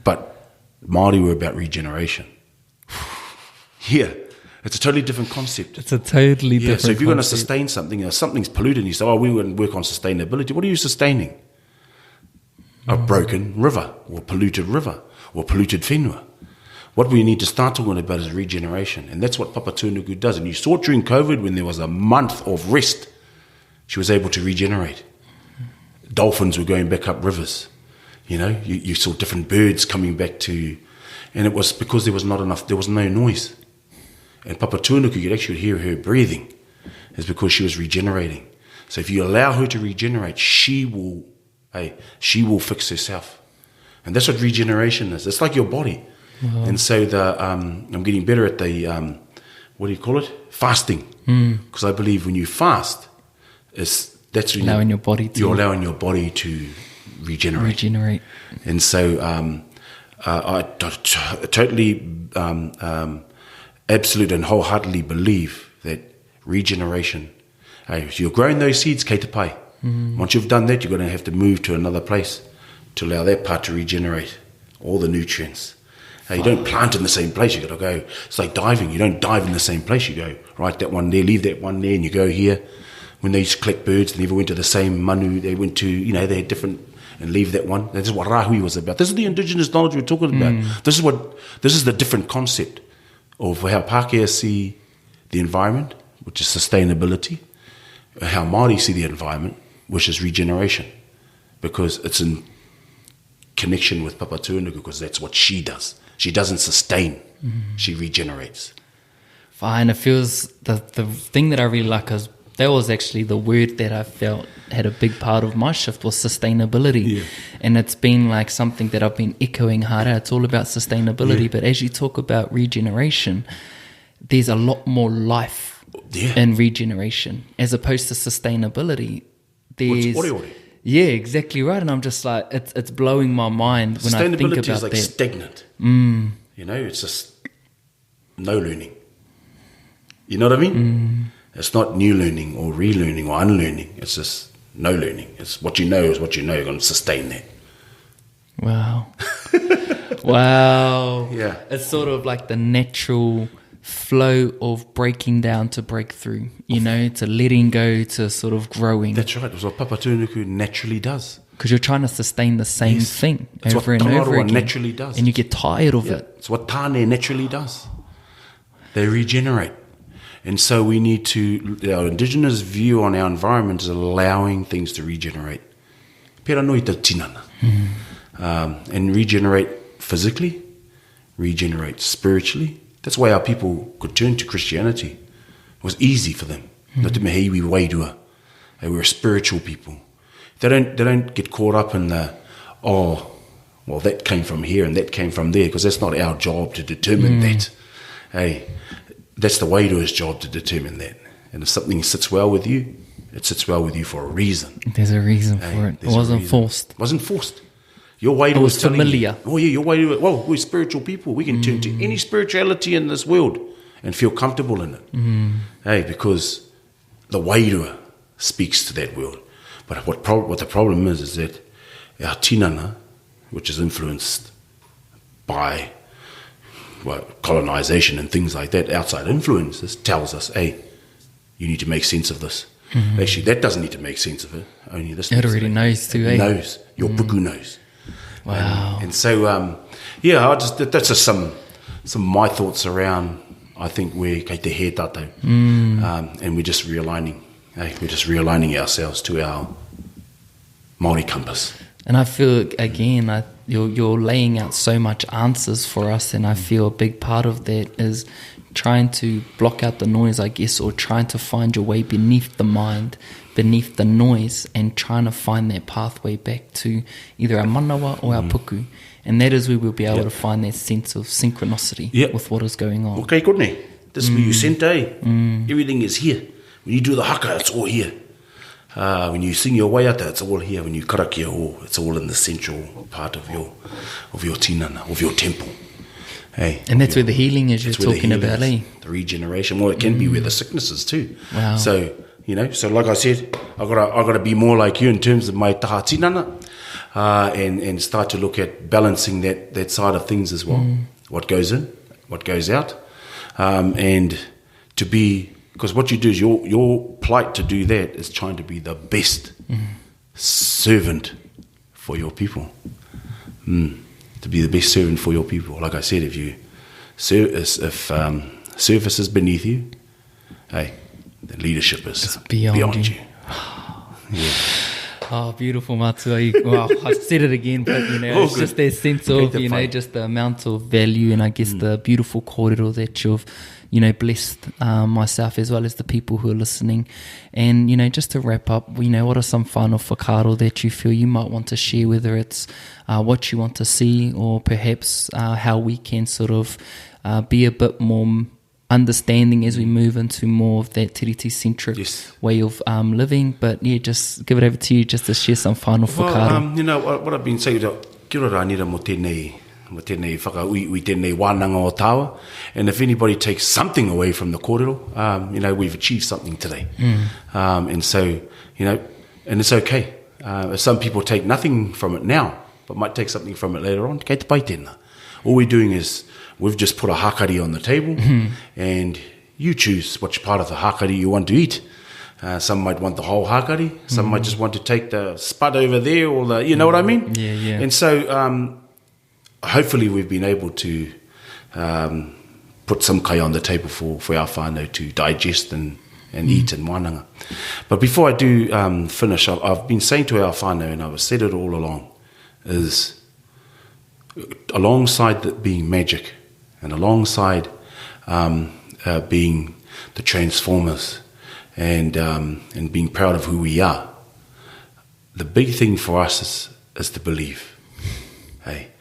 But Māori were about regeneration. Yeah. It's a totally different concept. It's a totally different concept. So if you're going to sustain something, something's polluted, and you say, we're going to work on sustainability. What are you sustaining? A broken river, or polluted river, or polluted whenua. What we need to start talking about is regeneration. And that's what Papa Tūnuku does. And you saw it during COVID, when there was a month of rest she was able to regenerate. Dolphins were going back up rivers. You saw different birds coming back to, and it was because there was no noise. And Papa Tuanuku, you'd actually hear her breathing. It's because she was regenerating. So if you allow her to regenerate, she will fix herself. And that's what regeneration is. It's like your body. Wow. And so I'm getting better at the, what do you call it? Fasting. Because I believe when you fast, that's when you're allowing your body to regenerate. And so I totally absolute and wholeheartedly believe that regeneration, if you're growing those seeds, kei te pai. Once you've done that, you're going to have to move to another place to allow that part to regenerate all the nutrients. You don't plant in the same place. You got to go. It's like diving. You don't dive in the same place. You go, right, that one there, leave that one there, and you go here. When they used to collect birds, they never went to the same manu. They went to, they had different, and leave that one. This is what rahui was about. This is the indigenous knowledge we're talking about. This is the different concept of how Pākehā see the environment, which is sustainability, how Māori see the environment, which is regeneration, because it's in connection with Papa Tuanuku, because that's what she does. She doesn't sustain, she regenerates. Fine, it feels, the thing that I really like is, that was actually the word that I felt had a big part of my shift was sustainability. Yeah. And it's been like something that I've been echoing harder. It's all about sustainability. But as you talk about regeneration, there's a lot more life in regeneration as opposed to sustainability. There's yeah, exactly right. And I'm just like, it's blowing my mind when I think about that. Sustainability is like stagnant. It's just no learning. You know what I mean? It's not new learning or relearning or unlearning. It's just no learning. It's what you know is what you know. You're going to sustain that. Wow. Wow. Yeah. It's sort of like the natural flow of breaking down to breakthrough, to letting go to sort of growing. That's right. It's what Papa Tuanuku naturally does. Because you're trying to sustain the same thing over and over again. Naturally does. And you get tired of it. It's what Tāne naturally does. They regenerate. And so we need to, our indigenous view on our environment is allowing things to regenerate. Pera noi te tinana. And regenerate physically, regenerate spiritually. That's why our people could turn to Christianity. It was easy for them. No te mehei wi wairua. They were spiritual people. They don't get caught up in the, that came from here and that came from there, because that's not our job to determine that. That's the Wairua's job to determine that. And if something sits well with you, it sits well with you for a reason. There's a reason for it. It wasn't forced. It wasn't forced. Your Wairua was familiar. Your Wairua, we're spiritual people. We can turn to any spirituality in this world and feel comfortable in it. Because the Wairua speaks to that world. But what the problem is that our tinana, which is influenced by colonization and things like that, outside influences, tells us, you need to make sense of this. Actually, that doesn't need to make sense of it. Only this. It already knows too, It knows. Your puku knows. Wow. And so, that's just some of my thoughts around, I think, where kei te he tātou. And we're just realigning. We're just realigning ourselves to our Māori compass. And I feel, again, you're laying out so much answers for us, and I feel a big part of that is trying to block out the noise, I guess, or trying to find your way beneath the mind, beneath the noise, and trying to find that pathway back to either our manawa or our puku. And that is where we'll be able to find that sense of synchronicity with what is going on. Okay, kone. This is where you sent, Everything is here. When you do the haka, it's all here. When you sing your waiata, it's all here. When you karakia, it's all in the central part of your tinana, of your temple. And that's where the healing is you're talking about, The regeneration. Well, it can be where the sickness is too. Wow. So, so like I said, I gotta be more like you in terms of my taha tinana, and start to look at balancing that side of things as well. What goes in, what goes out, and to be, because what you do is your plight to do that is trying to be the best servant for your people. To be the best servant for your people. Like I said, if service is beneath you, the leadership is beyond you. Oh, beautiful, Matua. Wow, I said it again, but it's just that sense of, just the amount of value and I guess the beautiful korero that you've, blessed myself as well as the people who are listening. And, just to wrap up, what are some whānau whakaaro that you feel you might want to share, whether it's what you want to see or perhaps how we can sort of be a bit more understanding as we move into more of that tiriti-centric way of living. But just give it over to you just to share some whānau whakaaro. What I've been saying, kia ora rānira mo tēnei whakaui tēnei wānanga o tāua. And if anybody takes something away from the korero, we've achieved something today. And so, and it's okay. If some people take nothing from it now, but might take something from it later on, kei te pai tēnā. All we're doing is we've just put a hakari on the table, and you choose which part of the hakari you want to eat. Some might want the whole hakari. Some might just want to take the spud over there, or the, you know what I mean? Yeah. And so, hopefully, we've been able to put some kai on the table for our whānau to digest and eat in wānanga. But before I do finish, I've been saying to our whānau, and I've said it all along, is alongside being magic, and alongside being the transformers and being proud of who we are, the big thing for us is to believe. Hey,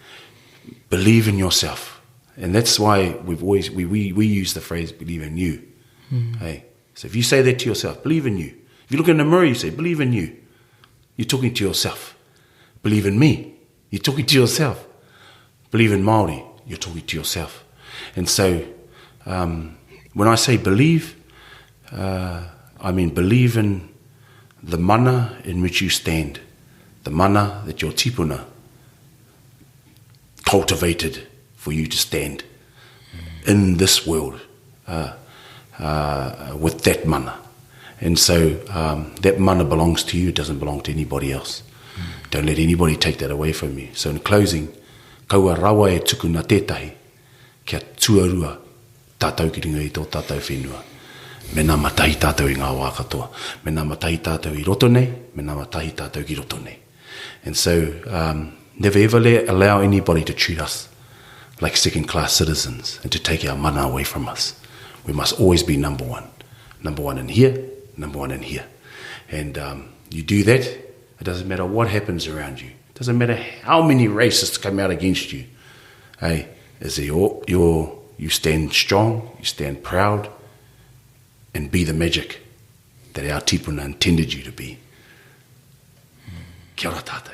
believe in yourself, and that's why we've always we use the phrase "believe in you." Hey, so if you say that to yourself, believe in you. If you look in the mirror, you say, "Believe in you." You're talking to yourself. Believe in me. You're talking to yourself. Believe in Māori. You're talking to yourself. And so, when I say believe, I mean believe in the mana in which you stand, the mana that your tipuna cultivated for you to stand in this world with that mana. And so, that mana belongs to you, it doesn't belong to anybody else. Don't let anybody take that away from you. So in closing, kaua rawa e tuku na tētahi, kia tuarua tātou ki ringa i tō tātou whenua. Me nā matahi tātou i ngā wā katoa. Me nā matahi tātou i roto nei, me nā matahi tātou ki roto nei. And so, never ever allow anybody to treat us like second-class citizens and to take our mana away from us. We must always be number one. Number one in here, number one in here. And you do that, it doesn't matter what happens around you. It doesn't matter how many racists come out against you. Hey, you stand strong, you stand proud, and be the magic that our tipuna intended you to be. Kia ora tātou.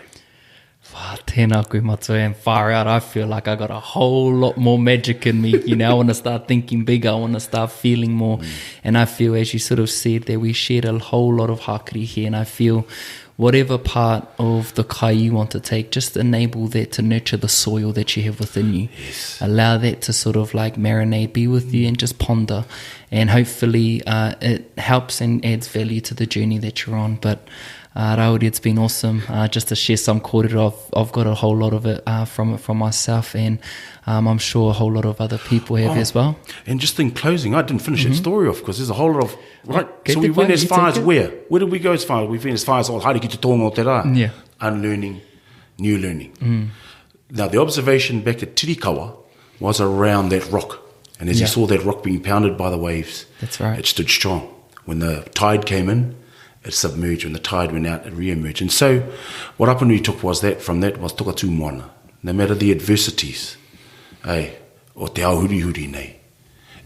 Tēnā koe matua, and far out, I feel like I got a whole lot more magic in me. I want to start thinking bigger, I want to start feeling more. And I feel, as you sort of said, that we shared a whole lot of hakari here, and I feel whatever part of the kai you want to take, just enable that to nurture the soil that you have within you. Yes. Allow that to sort of like marinate, be with you, and just ponder. And hopefully it helps and adds value to the journey that you're on. But Rawiri, it's been awesome just to share some korero. I've got a whole lot of it from myself, and I'm sure a whole lot of other people have as well. And just in closing, I didn't finish that story off because there's a whole lot of... Right, Okay, so we went as far as where? it. Where did we go as far? We went as far as Haere ki te tonga o te rā. Yeah. Unlearning, new learning. Now, the observation back at Tirikawa was around that rock. And as you saw that rock being pounded by the waves, That's right. it stood strong. When the tide came in, it submerged. When the tide went out, it re-emerged. And so what Apanui took was toka tū moana. No matter the adversities, o te ao huri nei,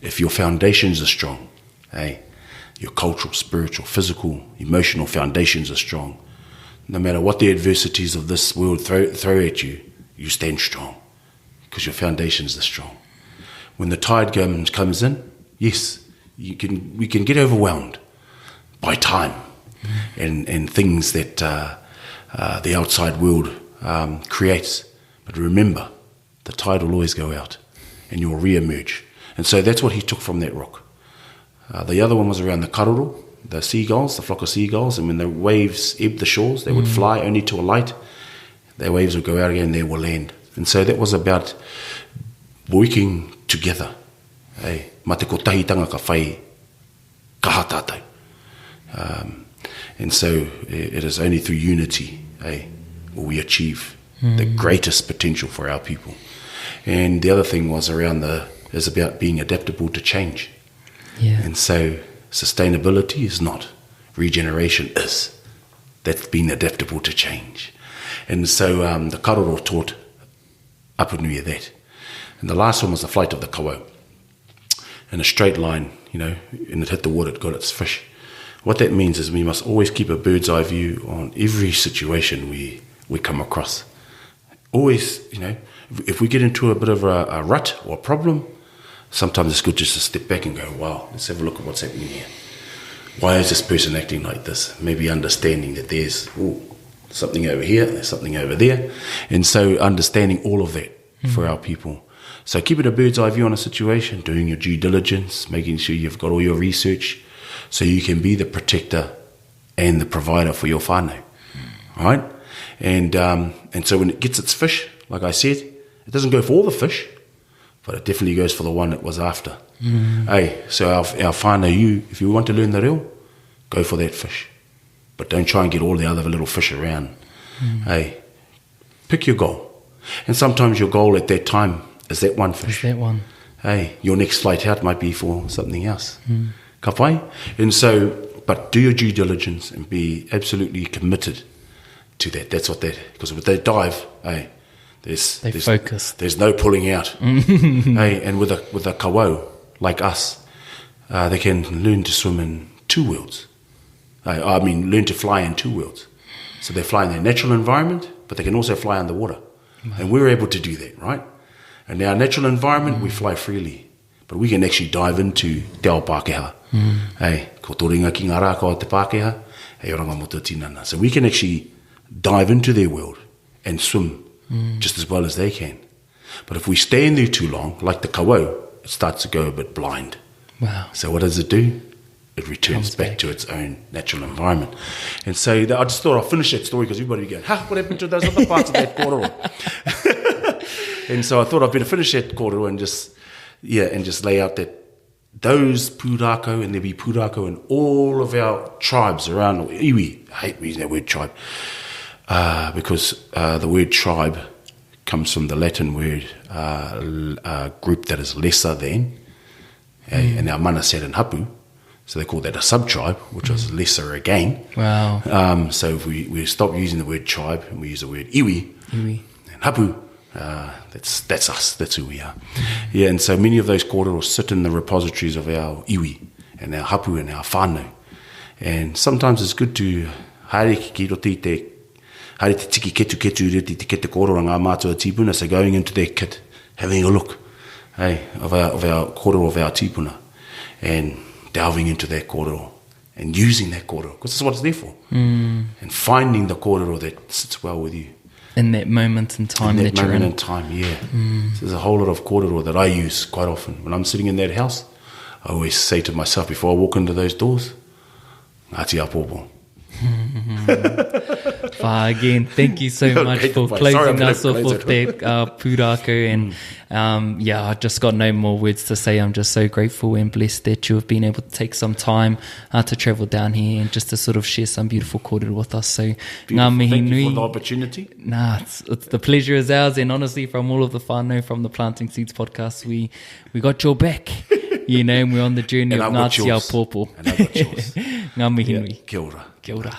if your foundations are strong, your cultural, spiritual, physical, emotional foundations are strong, no matter what the adversities of this world throw at you, you stand strong because your foundations are strong. When the tide comes in, yes, we can get overwhelmed by time and things that the outside world creates. But remember, the tide will always go out and you'll re-emerge. And so that's what he took from that rock. The other one was around the karoro, the seagulls, the flock of seagulls, and when the waves ebbed the shores, they would fly only to alight. The waves would go out again, they will land. And so that was about working together. Ma te kotahitanga ka whai kaha tātou. And so it is only through unity will we achieve the greatest potential for our people. And the other thing was is about being adaptable to change. Yeah. And so sustainability is not, regeneration is. That's being adaptable to change. And so the korero taught Apunui that. And the last one was the flight of the kawau. In a straight line, and it hit the water, it got its fish. What that means is we must always keep a bird's eye view on every situation we come across. Always, if we get into a bit of a rut or a problem, sometimes it's good just to step back and go, wow, let's have a look at what's happening here. Why is this person acting like this? Maybe understanding that there's something over here, there's something over there. And so understanding all of that for our people. So keeping a bird's eye view on a situation, doing your due diligence, making sure you've got all your research so you can be the protector and the provider for your whānau. Right? And so when it gets its fish, like I said, it doesn't go for all the fish, but it definitely goes for the one it was after. So our whānau, if you want to learn the reo, go for that fish. But don't try and get all the other little fish around. Pick your goal. And sometimes your goal at that time is that one fish. Is that one. Your next flight out might be for something else. Ka pai? And so, but do your due diligence and be absolutely committed to that. That's what because with that dive, there's focused. There's no pulling out. And with a kawau like us, they can learn to swim in two worlds. Learn to fly in two worlds. So they fly in their natural environment, but they can also fly underwater. Wow. And we're able to do that, right? And in our natural environment, we fly freely. But we can actually dive into te ao Pākehā. Ko toringa ki ngā rā ko te Pākehā, oranga mo te tinana. So we can actually dive into their world and swim just as well as they can. But if we stay in there too long, like the kawau, it starts to go a bit blind. Wow. So what does it do? It returns back to its own natural environment. And so I just thought I'll finish that story because everybody would go, what happened to those other parts of that korero? And so I thought I'd better finish that korero and just lay out that those pūrākau, and there'll be pūrākau in all of our tribes around, iwi, I hate using that word tribe, because the word tribe comes from the Latin word group that is lesser than, and our mana said in hapu, so they call that a sub-tribe, which is lesser again. Wow. So if we stop using the word tribe and we use the word iwi. And hapu, that's us, that's who we are. Yeah, and so many of those kōrero sit in the repositories of our iwi and our hapu and our whānau. And sometimes it's good to haere ki roti haere te tiki ketu reti te kete kōrero ngā mātua tīpuna, so going into their kit, having a look of our kōrero of our tīpuna, and delving into that kōrero and using that kōrero, because that's what it's there for. And finding the kōrero that sits well with you. In that moment in time that you're in. So there's a whole lot of kōrero that I use quite often. When I'm sitting in that house, I always say to myself before I walk into those doors, Ngāti Apopo. Again, thank you so much for closing us off with that pūrākau, and I just got no more words to say. I'm just so grateful and blessed that you have been able to take some time to travel down here and just to sort of share some beautiful kōrero with us. So ngā mihi Thank nui. you for the opportunity. It's the pleasure is ours, and honestly, from all of the whānau from the Planting Seeds podcast, we got your back. And we're on the journey of Ngāti Apopo. And I've got yours. Ngā mihi nui. Kia ora. Kia ora.